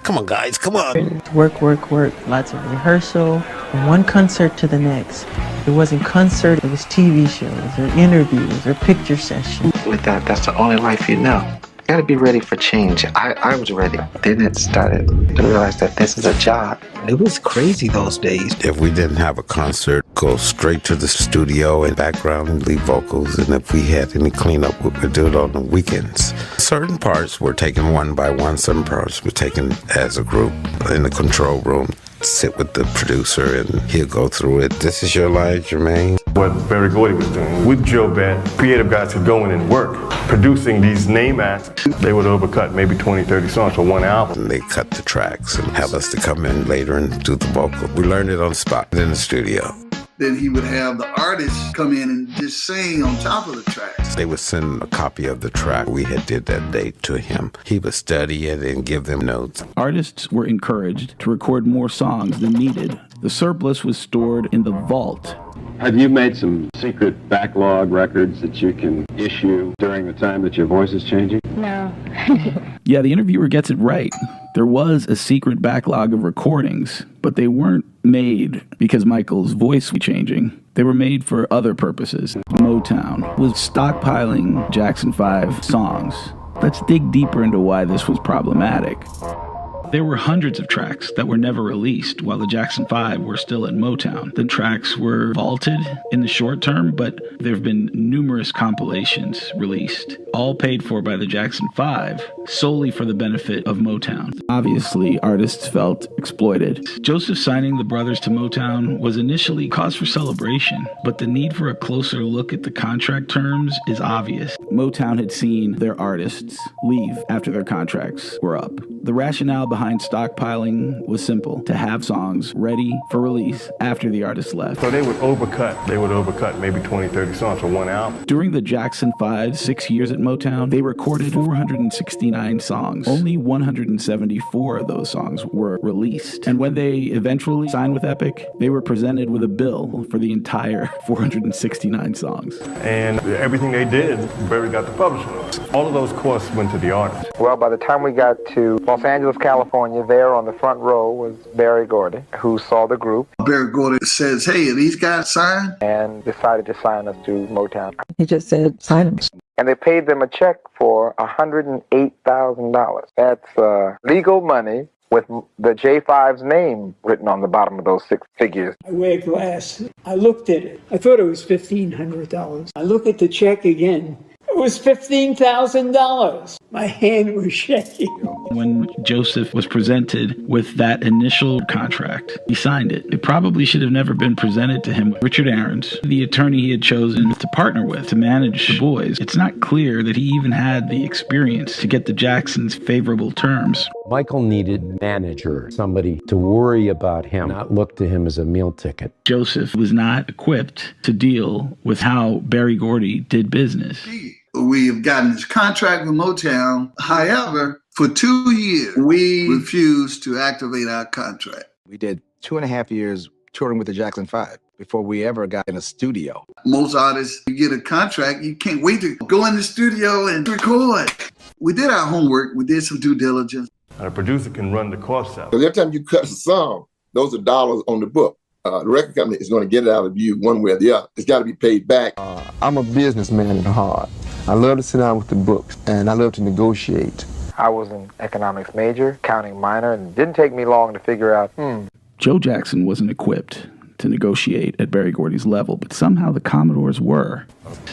come on guys, come on. Work, lots of rehearsal, from one concert to the next. It wasn't concert, it was TV shows, or interviews, or picture sessions. With that's the only life you know. You gotta be ready for change. I was ready. Then it started to realize that this is a job. It was crazy those days. If we didn't have a concert, go straight to the studio and background and lead vocals. And if we had any cleanup, we would do it on the weekends. Certain parts were taken one by one. Some parts were taken as a group in the control room. Sit with the producer and he'll go through it. This is your line, Jermaine. What Berry Gordy was doing with Joe Bet, creative guys could go in and work. Producing these name acts, they would overcut maybe 20, 30 songs for one album. And they cut the tracks and have us to come in later and do the vocal. We learned it on the spot in the studio. Then he would have the artists come in and just sing on top of the tracks. They would send a copy of the track we had did that day to him. He would study it and give them notes. Artists were encouraged to record more songs than needed. The surplus was stored in the vault. Have you made some secret backlog records that you can issue during the time that your voice is changing? No. Yeah, the interviewer gets it right. There was a secret backlog of recordings, but they weren't made because Michael's voice was changing. They were made for other purposes. Motown was stockpiling Jackson 5 songs. Let's dig deeper into why this was problematic. There were hundreds of tracks that were never released while the Jackson 5 were still at Motown. The tracks were vaulted in the short term, but there have been numerous compilations released, all paid for by the Jackson 5, solely for the benefit of Motown. Obviously, artists felt exploited. Joseph signing the brothers to Motown was initially cause for celebration, but the need for a closer look at the contract terms is obvious. Motown had seen their artists leave after their contracts were up. The rationale behind stockpiling was simple: to have songs ready for release after the artist left. So they would overcut maybe 20, 30 songs for one album. During the Jackson 5's 6 years at Motown, they recorded 469 songs. Only 174 of those songs were released. And when they eventually signed with Epic, they were presented with a bill for the entire 469 songs. And everything they did, Berry got the publishing. All of those costs went to the artist. Well, by the time we got to Los Angeles, California, there on the front row was Berry Gordy, who saw the group. Berry Gordy says, hey, are these guys signed? And decided to sign us to Motown. He just said, sign him. And they paid them a check for $108,000. That's legal money with the J5's name written on the bottom of those 6 figures. I wear glasses. I looked at it. I thought it was $1,500. I look at the check again. It was $15,000. My hand was shaking. When Joseph was presented with that initial contract, he signed it. It probably should have never been presented to him. Richard Aarons, the attorney he had chosen to partner with to manage the boys, it's not clear that he even had the experience to get the Jacksons favorable terms. Michael needed manager, somebody to worry about him, not look to him as a meal ticket. Joseph was not equipped to deal with how Berry Gordy did business. We have gotten this contract with Motown. However, for 2 years, we refused to activate our contract. We did 2.5 years touring with the Jackson 5 before we ever got in a studio. Most artists, you get a contract, you can't wait to go in the studio and record. We did our homework. We did some due diligence. A producer can run the costs out. Because every time you cut a song, those are dollars on the book. The record company is going to get it out of you one way or the other. It's got to be paid back. I'm a businessman at heart. I love to sit down with the books, and I love to negotiate. I was an economics major, accounting minor, and it didn't take me long to figure out, Joe Jackson wasn't equipped to negotiate at Berry Gordy's level, but somehow the Commodores were.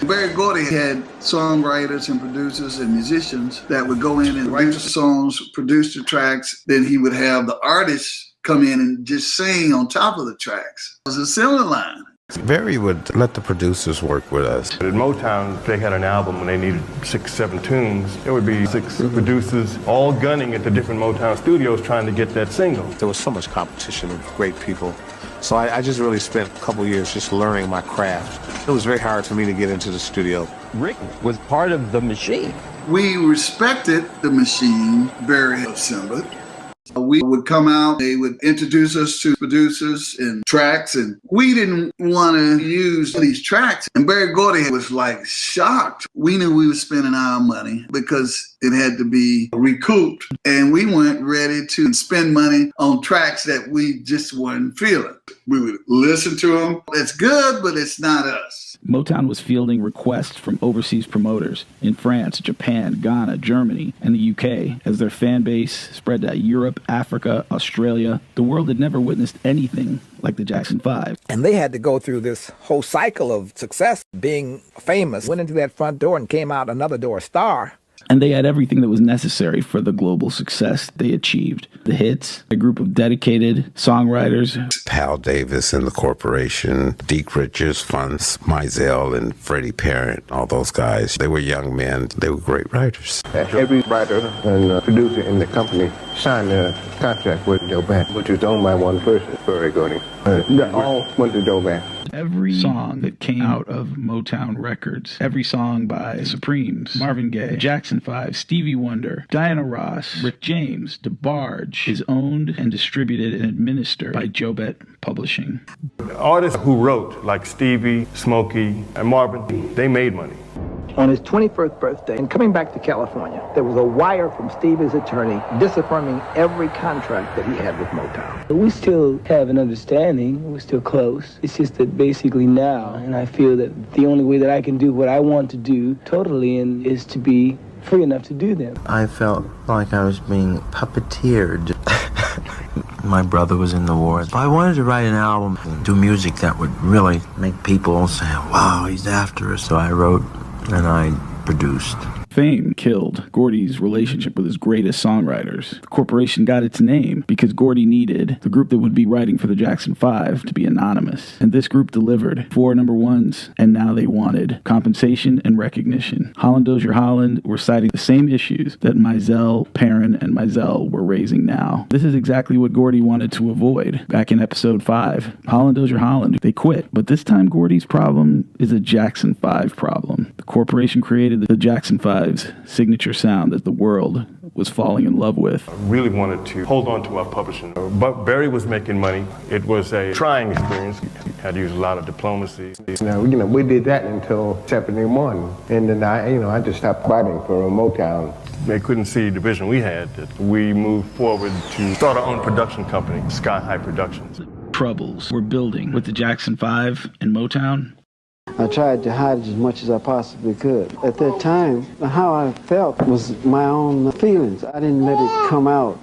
Berry Gordy had songwriters and producers and musicians that would go in and write the songs, produce the tracks. Then he would have the artists come in and just sing on top of the tracks. It was a similar line. Berry would let the producers work with us. At Motown, if they had an album and they needed 6, 7 tunes, there would be 6 producers all gunning at the different Motown studios trying to get that single. There was so much competition of great people. So I just really spent a couple years just learning my craft. It was very hard for me to get into the studio. Rick was part of the machine. We respected the machine Berry assembled. We would come out, they would introduce us to producers and tracks, and we didn't want to use these tracks. And Berry Gordy was like shocked. We knew we were spending our money because it had to be recouped. And we weren't ready to spend money on tracks that we just weren't feeling. We would listen to them. It's good, but it's not us. Motown was fielding requests from overseas promoters in France, Japan, Ghana, Germany, and the UK as their fan base spread to Europe, Africa, Australia. The world had never witnessed anything like the Jackson 5. And they had to go through this whole cycle of success, being famous, went into that front door and came out another door, a star. And they had everything that was necessary for the global success they achieved. The hits, a group of dedicated songwriters. Hal Davis and the Corporation, Deke Richards, Fonz Mizell, and Freddie Parent, all those guys. They were young men. They were great writers. Every writer and producer in the company signed a contract with Joe Band, which was owned by one person, Berry Gordy. They all went to Joe Band. Every song that came out of Motown Records, every song by Supremes, Marvin Gaye, Jackson 5, Stevie Wonder, Diana Ross, Rick James, DeBarge, is owned and distributed and administered by Jobet Publishing. Artists who wrote, like Stevie, Smokey, and Marvin, they made money. On his 21st birthday, and coming back to California, there was a wire from Stevie's attorney disaffirming every contract that he had with Motown. We still have an understanding. We're still close. It's just that basically now, and I feel that the only way that I can do what I want to do totally and is to be free enough to do them. I felt like I was being puppeteered. My brother was in the war. I wanted to write an album and do music that would really make people say, wow, he's after us. So I wrote and I produced. Fame killed Gordy's relationship with his greatest songwriters. The corporation got its name because Gordy needed the group that would be writing for the Jackson 5 to be anonymous. And this group delivered 4 number ones, and now they wanted compensation and recognition. Holland Dozier Holland were citing the same issues that Mizell, Perrin, and Mizell were raising now. This is exactly what Gordy wanted to avoid. Back in episode 5, Holland Dozier Holland, they quit. But this time Gordy's problem is a Jackson 5 problem. The corporation created the Jackson 5's signature sound that the world was falling in love with. I really wanted to hold on to our publishing. But Berry was making money. It was a trying experience. Had to use a lot of diplomacy. Now, we did that until 71, and then I just stopped fighting for Motown. They couldn't see the vision we had. We moved forward to start our own production company, Sky High Productions. Troubles were building with the Jackson 5 and Motown. I tried to hide it as much as I possibly could. At that time, how I felt was my own feelings. I didn't let it come out,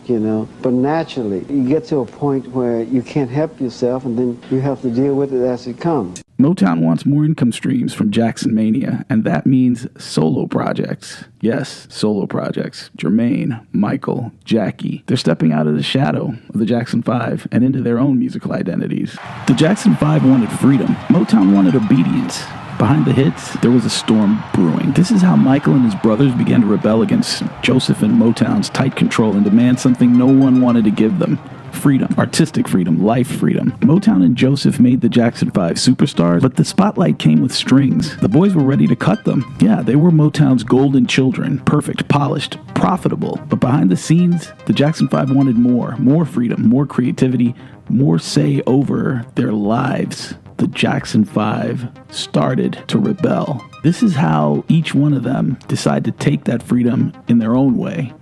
but naturally, you get to a point where you can't help yourself, and then you have to deal with it as it comes. Motown wants more income streams from Jackson Mania, and that means solo projects. Yes, solo projects. Jermaine, Michael, Jackie, they're stepping out of the shadow of the Jackson 5 and into their own musical identities. The Jackson 5 wanted freedom. Motown wanted obedience. Behind the hits, there was a storm brewing. This is how Michael and his brothers began to rebel against Joseph and Motown's tight control and demand something no one wanted to give them. Freedom, artistic freedom, life freedom. Motown and Joseph made the Jackson 5 superstars, but the spotlight came with strings. The boys were ready to cut them. Yeah, they were Motown's golden children, perfect, polished, profitable. But behind the scenes, the Jackson 5 wanted more freedom, more creativity, more say over their lives. The Jackson 5 started to rebel. This is how each one of them decided to take that freedom in their own way.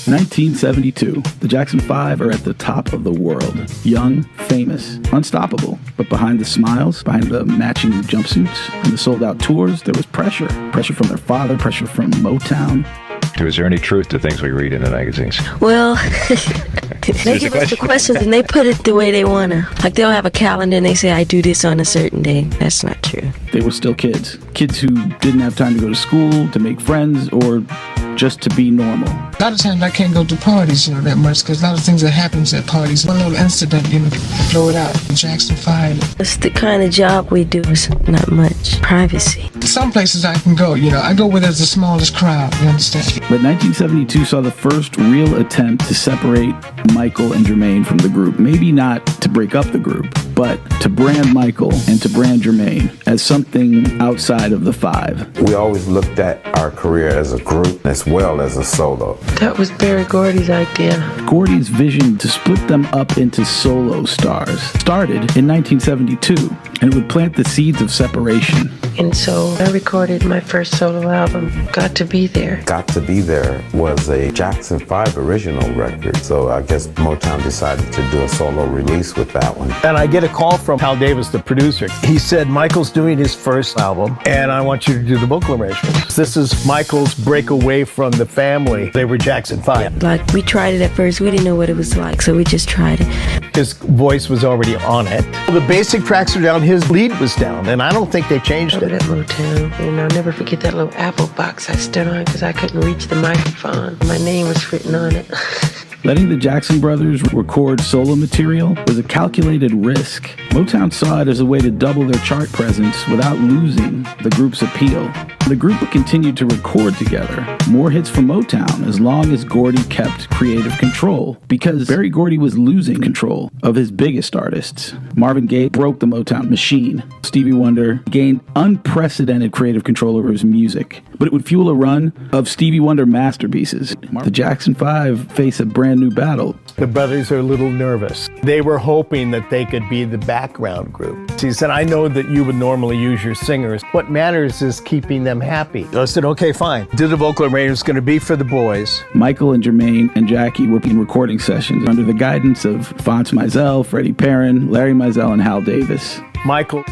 1972, the Jackson 5 are at the top of the world. Young, famous, unstoppable. But behind the smiles, behind the matching jumpsuits, and the sold-out tours, there was pressure. Pressure from their father, pressure from Motown. Was there any truth to things we read in the magazines? Well, they give us the questions and they put it the way they want to. Like they'll have a calendar and they say, I do this on a certain day. That's not true. They were still kids. Kids who didn't have time to go to school, to make friends, or just to be normal. A lot of times I can't go to parties, that much, because a lot of things that happens at parties, one little incident, blow it out. Jackson 5. It's the kind of job we do is not much privacy. Some places I can go, I go where there's the smallest crowd, you understand? But 1972 saw the first real attempt to separate Michael and Jermaine from the group. Maybe not to break up the group, but to brand Michael and to brand Jermaine as something outside of the 5. We always looked at our career as a group as well as a solo. That was Barry Gordy's idea. Gordy's vision to split them up into solo stars started in 1972, and it would plant the seeds of separation. And so I recorded my first solo album, Got to Be There. Got to Be There was a Jackson 5 original record, so I guess Motown decided to do a solo release with that one. And I get a call from Hal Davis, the producer. He said, Michael's doing his first album, and I want you to do the vocal arrangements. This is Michael's break away from the family. They were Jackson 5. Like, we tried it at first. We didn't know what it was like, so we just tried it. His voice was already on it. The basic tracks were down, his lead was down, and I don't think they changed it. That Motown, I'll never forget that little apple box I stood on because I couldn't reach the microphone. My name was written on it. Letting the Jackson brothers record solo material was a calculated risk. Motown saw it as a way to double their chart presence without losing the group's appeal. The group would continue to record together. More hits from Motown as long as Gordy kept creative control, because Berry Gordy was losing control of his biggest artists. Marvin Gaye broke the Motown machine. Stevie Wonder gained unprecedented creative control over his music, but it would fuel a run of Stevie Wonder masterpieces. The Jackson 5 face a brand new battle. The brothers are a little nervous. They were hoping that they could be the background group. He said, I know that you would normally use your singers. What matters is keeping them happy. I said, okay, fine. Did the vocal arrangement going to be for the boys. Michael and Jermaine and Jackie were in recording sessions under the guidance of Phonce Mizell, Freddie Perrin, Larry Mizell, and Hal Davis. Michael,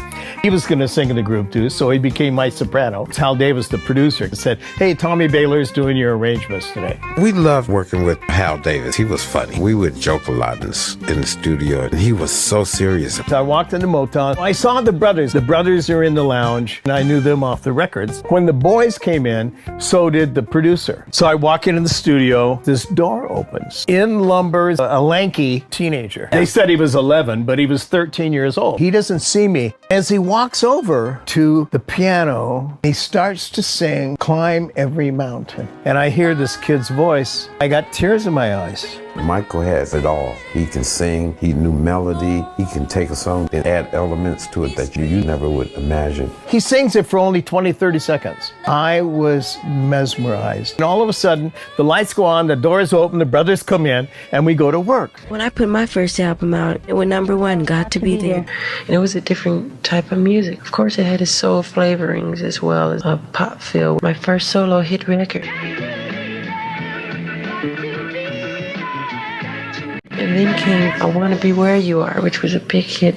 he was going to sing in the group too, so he became my soprano. Hal Davis, the producer, said, hey, Tommy Baylor's doing your arrangements today. We loved working with Hal Davis. He was funny. We would joke a lot in the studio, and he was so serious. So I walked into Motown. I saw the brothers. The brothers are in the lounge, and I knew them off the records. When the boys came in, so did the producer. So I walk into the studio. This door opens. In lumbers a lanky teenager. They said he was 11, but he was 13 years old. He doesn't see me. As he walks over to the piano, he starts to sing Climb Every Mountain. And I hear this kid's voice. I got tears in my eyes. Michael has it all. He can sing, he knew melody, he can take a song and add elements to it that you never would imagine. He sings it for only 20, 30 seconds. I was mesmerized. And all of a sudden, the lights go on, the doors open, the brothers come in, and we go to work. When I put my first album out, it went #1, Got to Be There. And it was a different type of music. Of course, it had its soul flavorings as well as a pop feel. My first solo hit record. And then came I Want to Be Where You Are, which was a big hit.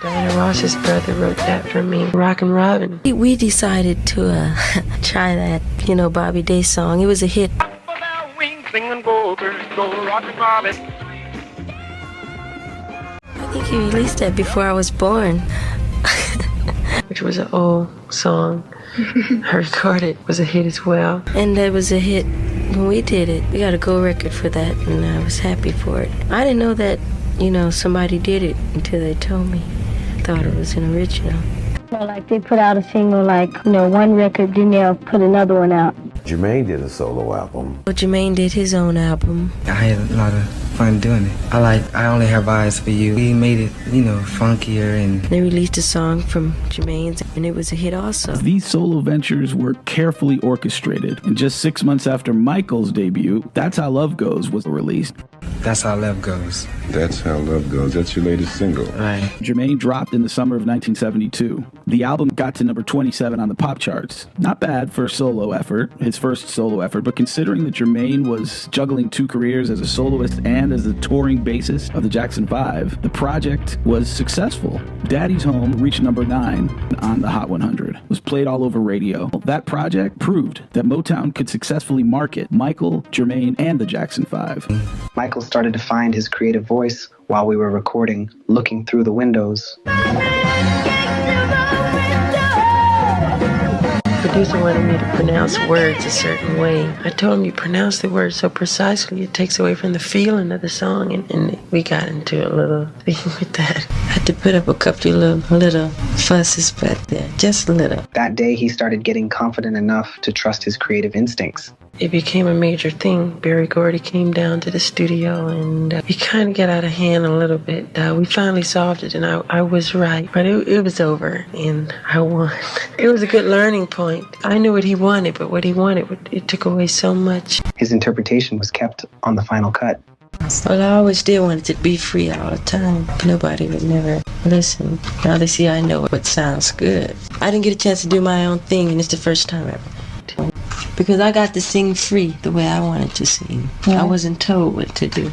Diana Ross's brother wrote that for me, Rockin' Robin. We decided to try that, Bobby Day song. It was a hit. I think he released that before I was born. Which was an old song. I recorded. It was a hit as well. And that was a hit when we did it. We got a gold record for that, and I was happy for it. I didn't know that, somebody did it until they told me. Thought it was an original. Well, like they put out a single, one record, then they'll put another one out. Jermaine did a solo album. Well, Jermaine did his own album. I had a lot of fun doing it. I Only Have Eyes for You. We made it, funkier and... They released a song from Jermaine's, and it was a hit also. These solo ventures were carefully orchestrated, and just 6 months after Michael's debut, That's How Love Goes was released. That's How Love Goes. That's How Love Goes. That's your latest single. Right. Jermaine dropped in the summer of 1972. The album got to number 27 on the pop charts. Not bad for a solo effort, his first solo effort, but considering that Jermaine was juggling 2 careers as a soloist and as the touring bassist of the Jackson 5, the project was successful. Daddy's Home reached number 9 on the Hot 100, was played all over radio. That project proved that Motown could successfully market Michael, Jermaine, and the Jackson 5. Michael started to find his creative voice while we were recording, looking through the windows. The producer wanted me to pronounce words a certain way. I told him, you pronounce the words so precisely, it takes away from the feeling of the song, and we got into a little thing with that. I had to put up a couple of little fusses, but just a little. That day, he started getting confident enough to trust his creative instincts. It became a major thing. Barry Gordy came down to the studio, and we kind of got out of hand a little bit. We finally solved it, and I was right. But it was over, and I won. It was a good learning point. I knew what he wanted, but what he wanted, it took away so much. His interpretation was kept on the final cut. Well, I always did want it to be free all the time. Nobody would never listen. Now they see I know what sounds good. I didn't get a chance to do my own thing, and it's the first time ever. Because I got to sing free the way I wanted to sing. I wasn't told what to do.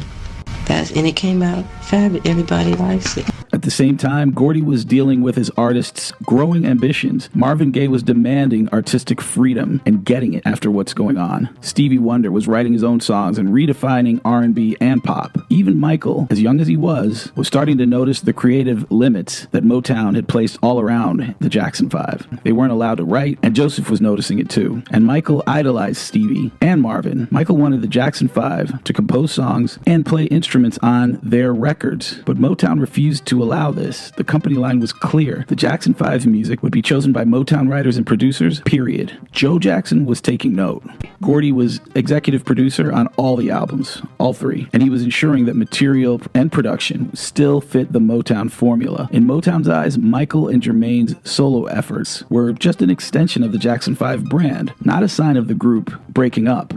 And it came out fabulous. Everybody likes it. At the same time, Gordy was dealing with his artist's growing ambitions. Marvin Gaye was demanding artistic freedom and getting it after what's going on. Stevie Wonder was writing his own songs and redefining R&B and pop. Even Michael, as young as he was starting to notice the creative limits that Motown had placed all around the Jackson 5. They weren't allowed to write, and Joseph was noticing it too. And Michael idolized Stevie and Marvin. Michael wanted the Jackson 5 to compose songs and play instruments on their records, but Motown refused to allow this. The company line was clear. The Jackson 5's music would be chosen by Motown writers and producers, period. Joe Jackson was taking note. Gordy was executive producer on all the albums, all 3, and he was ensuring that material and production still fit the Motown formula. In Motown's eyes, Michael and Jermaine's solo efforts were just an extension of the Jackson 5 brand, not a sign of the group breaking up.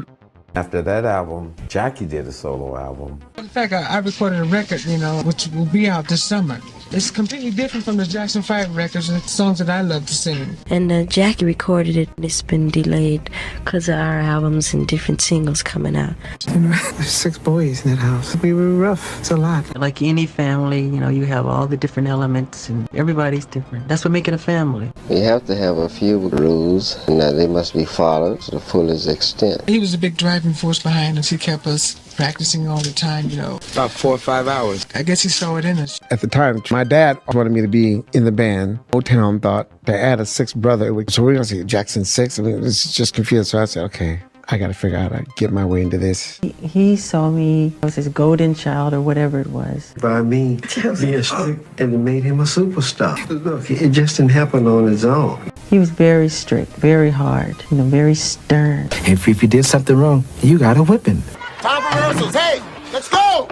After that album, Jackie did a solo album. In fact, I recorded a record, which will be out this summer. It's completely different from the Jackson 5 records and songs that I love to sing. And Jackie recorded it, and it's been delayed because of our albums and different singles coming out. There's 6 boys in that house. We were rough. It's a lot. Like any family, you have all the different elements, and everybody's different. That's what makes it a family. You have to have a few rules, and they must be followed to the fullest extent. He was a big driving force behind us. He kept us practicing all the time, About 4 or 5 hours. I guess he saw it in us. At the time, my dad wanted me to be in the band. Motown thought to add a 6th brother. So we're going to see Jackson 6. it's just confused. So I said, okay, I got to figure out how to get my way into this. He saw me as his golden child or whatever it was. By me being strict, and it made him a superstar. Look, it just didn't happen on his own. He was very strict, very hard, very stern. If you did something wrong, you got a whipping. Time for rehearsals. Hey, let's go!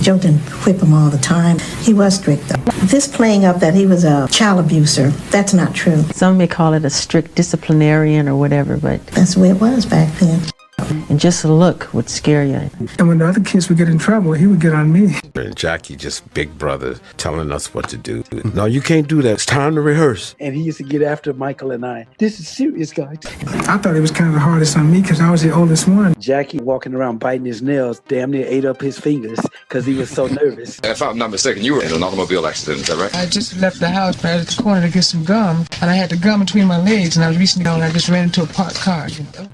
Joe didn't whip him all the time. He was strict, though. This playing up that he was a child abuser, that's not true. Some may call it a strict disciplinarian or whatever, but that's the way it was back then. And just a look would scare you. And when the other kids would get in trouble, he would get on me. And Jackie, just big brother, telling us what to do. No, you can't do that. It's time to rehearse. And he used to get after Michael and I. This is serious, guys. I thought it was kind of the hardest on me because I was the oldest one. Jackie walking around biting his nails damn near ate up his fingers because he was so nervous. If I'm not mistaken, you were in an automobile accident, is that right? I just left the house right at the corner to get some gum, and I had the gum between my legs, and I was reaching down and I just ran into a parked car.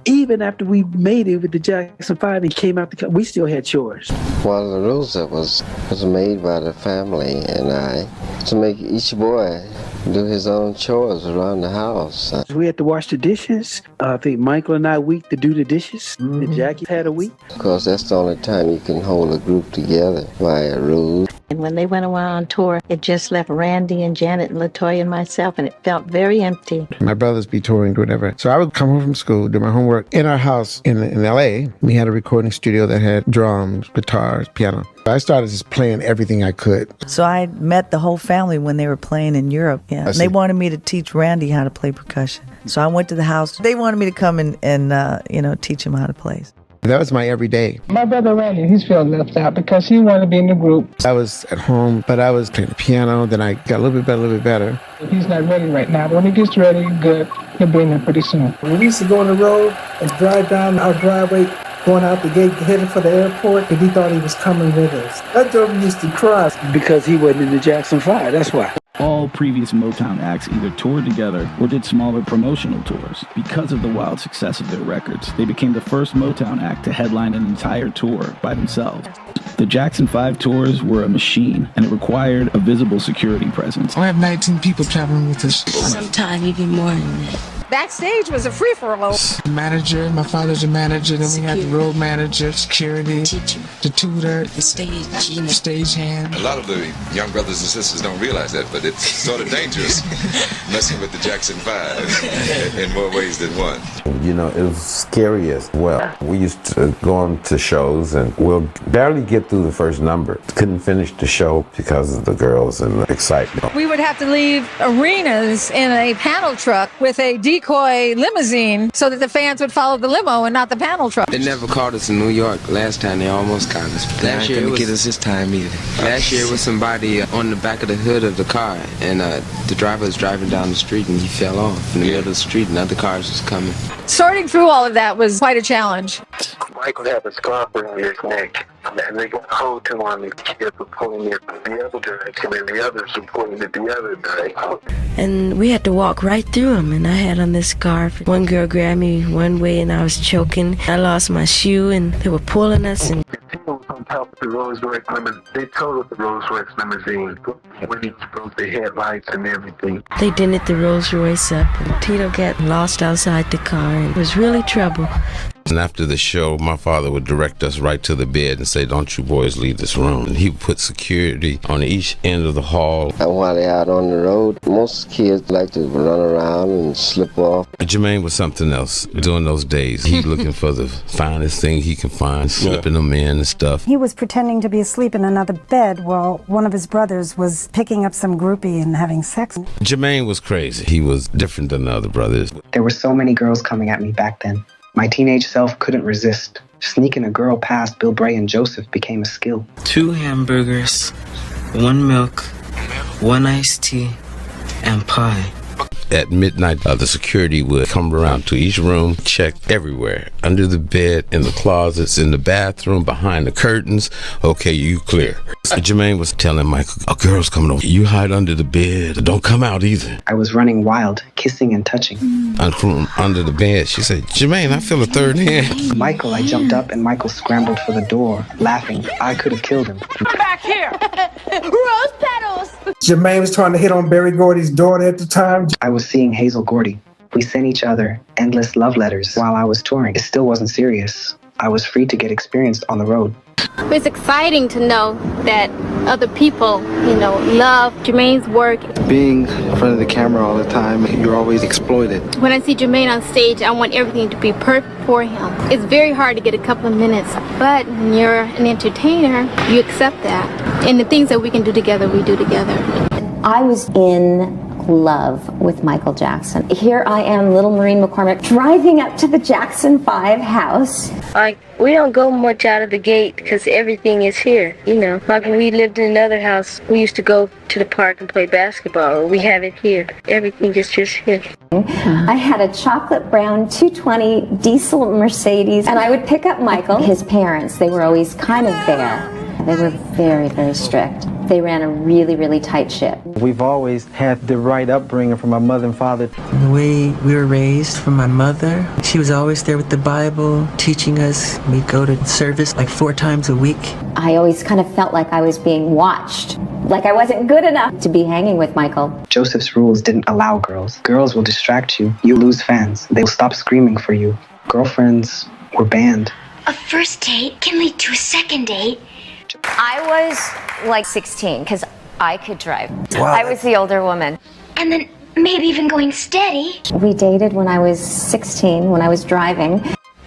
Even after we made it with the Jackson 5 and came out the car, we still had chores. One of the rules that was made by the family and I to make each boy do his own chores around the house. We had to wash the dishes. I think Michael and I a week to do the dishes. And Jackie had a week. Of course, that's the only time you can hold a group together by a rule. And when they went away on tour, it just left Randy and Janet and LaToya and myself, and it felt very empty. My brothers be touring, whatever. So I would come home from school, do my homework. In our house in L.A., we had a recording studio that had drums, guitars, piano. I started just playing everything I could. So I met the whole family when they were playing in Europe. Yeah, and they wanted me to teach Randy how to play percussion. So I went to the house. They wanted me to come and teach him how to play. That was my everyday. My brother Randy, he's feeling left out because he wanted to be in the group. I was at home, but I was playing the piano. Then I got a little bit better. He's not ready right now, but when he gets ready, good, he'll be in there pretty soon. We used to go on the road and drive down our driveway, going out the gate, heading for the airport, and he thought he was coming with us. That joke used to cry. Because he wasn't in the Jackson 5, that's why. All previous Motown acts either toured together or did smaller promotional tours. Because of the wild success of their records, they became the first Motown act to headline an entire tour by themselves. The Jackson 5 tours were a machine, and it required a visible security presence. I have 19 people traveling with us. Sometimes even more than that. Backstage was a free-for-all. Manager, my father's a manager, then we had the road manager, security, teacher, the tutor, the stage A lot of the young brothers and sisters don't realize that, but it's sort of dangerous messing with the Jackson 5 in more ways than one. You know, it was scary as well. We used to go on to shows and we'll barely get through the first number. Couldn't finish the show because of the girls and the excitement. We would have to leave arenas in a panel truck with a decoy limousine so that the fans would follow the limo and not the panel truck. They never caught us in New York. Last time they almost caught us. Last year get us this time either. Last year was somebody on the back of the hood of the car, and the driver was driving down the street and he fell off in the middle of the street and other cars was coming. Sorting through all of that was quite a challenge. Michael had a scarf around his neck, and they got hold to him, and the kids were pulling it the other direction, and the others were pulling it the other direction. And we had to walk right through them, and I had on this scarf. One girl grabbed me one way, and I was choking. I lost my shoe, and they were pulling us. And Tito was on top of the Rolls-Royce limousine. They totaled the Rolls-Royce limousine when he broke the headlights and everything. they dented the Rolls Royce up, and Tito got lost outside the car, and it was really trouble. And after the show, my father would direct us right to the bed and say, "Don't you boys leave this room." And he would put security on each end of the hall. And while they're out on the road, most kids like to run around and slip off. Jermaine was something else during those days. He looking for the finest thing he can find, slipping them in and stuff. He was pretending to be asleep in another bed while one of his brothers was picking up some groupie and having sex. Jermaine was crazy. He was different than the other brothers. There were so many girls coming at me back then. My teenage self couldn't resist. Sneaking a girl past Bill Bray and Joseph became a skill. 2 hamburgers, 1 milk, 1 iced tea, and pie. At midnight, the security would come around to each room, check everywhere. Under the bed, in the closets, in the bathroom, behind the curtains. Okay, you clear. Jermaine was telling Michael, "A girl's coming over. You hide under the bed. Don't come out either." I was running wild, kissing and touching. And from under the bed, she said, "Jermaine, I feel a third hand." Michael, I jumped up and Michael scrambled for the door, laughing. I could have killed him. Come back here! Rose petals! Jermaine was trying to hit on Berry Gordy's daughter at the time. I was seeing Hazel Gordy. We sent each other endless love letters while I was touring. It still wasn't serious. I was free to get experienced on the road. It's exciting to know that other people, love Jermaine's work. Being in front of the camera all the time, you're always exploited. When I see Jermaine on stage, I want everything to be perfect for him. It's very hard to get a couple of minutes, but when you're an entertainer, you accept that. And the things that we can do together, we do together. I was in love with Michael Jackson. Here I am, little Maureen McCormick, driving up to the Jackson 5 house. We don't go much out of the gate because everything is here, you know. Like when we lived in another house, we used to go to the park and play basketball. We have it here. Everything is just here. I had a chocolate brown 220 diesel Mercedes, and I would pick up Michael. His parents, they were always kind of there. They were very, very strict. They ran a really, really tight ship. We've always had the right upbringing from our mother and father. The way we were raised from my mother, she was always there with the Bible, teaching us. We'd go to service like 4 times a week. I always kind of felt like I was being watched, like I wasn't good enough to be hanging with Michael. Joseph's rules didn't allow girls. Girls will distract you. You lose fans. They will stop screaming for you. Girlfriends were banned. A first date can lead to a second date. I was like 16 because I could drive. Wow. I was the older woman. And then maybe even going steady. We dated when I was 16, when I was driving.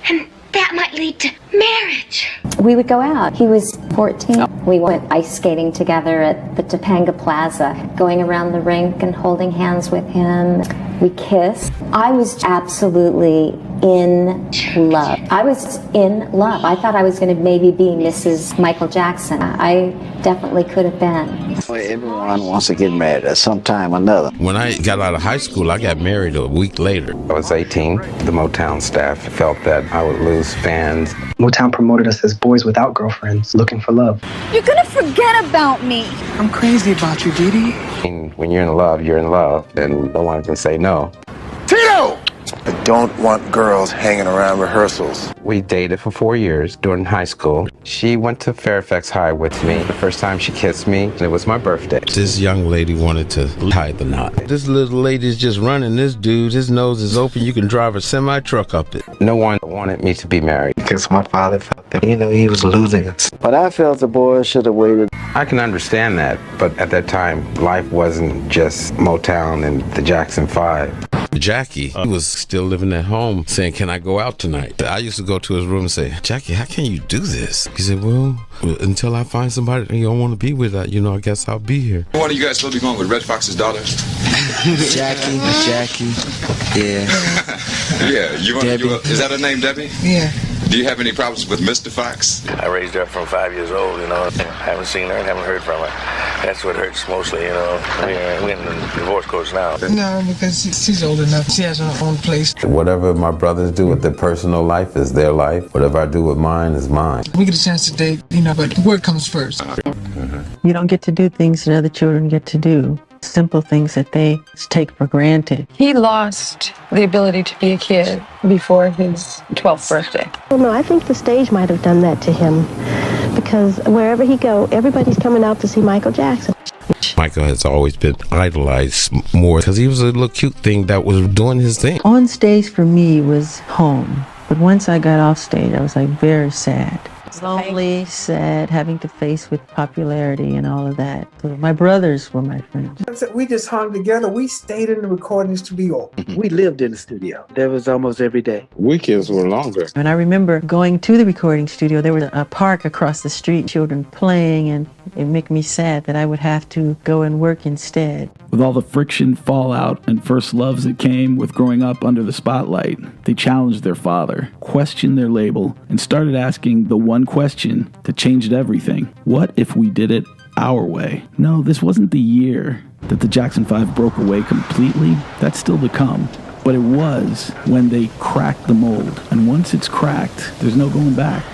And that might lead to marriage. We would go out. He was 14. We went ice skating together at the Topanga Plaza, going around the rink and holding hands with him. We kissed. I was absolutely in love. I was in love. I thought I was going to maybe be Mrs. Michael Jackson. I definitely could have been. Everyone wants to get married at some time or another. When I got out of high school, I got married a week later. I was 18. The Motown staff felt that I would lose fans. Motown promoted us as boys without girlfriends, looking for love. You're gonna forget about me. I'm crazy about you, Didi. And when you're in love, and no one can say no. Tito! I don't want girls hanging around rehearsals. We dated for 4 years during high school. She went to Fairfax High with me. The first time she kissed me, it was my birthday. This young lady wanted to tie the knot. This little lady's just running this dude. His nose is open. You can drive a semi-truck up it. No one wanted me to be married. Because my father felt that, he was losing us. But I felt the boys should have waited. I can understand that, but at that time, life wasn't just Motown and the Jackson 5. Jackie, he was still living at home saying, "Can I go out tonight?" I used to go to his room and say, "Jackie, how can you do this?" He said, well, until I find somebody that you don't want to be with, I guess I'll be here. One of you guys supposed to be going with Red Fox's daughter? Jackie. Yeah. Yeah, is that her name, Debbie? Yeah. Do you have any problems with Mr. Fox? I raised her from 5 years old, haven't seen her, haven't heard from her. That's what hurts mostly, We're in the divorce course now. No, because she's old enough. She has her own place. Whatever my brothers do with their personal life is their life. Whatever I do with mine is mine. We get a chance to date, but work comes first. You don't get to do things that other children get to do. Simple things that they take for granted. He lost the ability to be a kid before his 12th birthday. Well, no, I think the stage might have done that to him because wherever he go, everybody's coming out to see Michael Jackson. Michael has always been idolized more because he was a little cute thing that was doing his thing. On stage for me was home, but once I got off stage, I was very sad. Lonely, sad, having to face with popularity and all of that. So my brothers were my friends. We just hung together. We stayed in the recording studio. We lived in the studio. There was almost every day. Weekends were longer. And I remember going to the recording studio. There was a park across the street, children playing, and it made me sad that I would have to go and work instead. With all the friction, fallout, and first loves that came with growing up under the spotlight, they challenged their father, questioned their label, and started asking the one question that changed everything. What if we did it our way? No, this wasn't the year that the Jackson 5 broke away completely. That's still to come. But it was when they cracked the mold. And once it's cracked, there's no going back.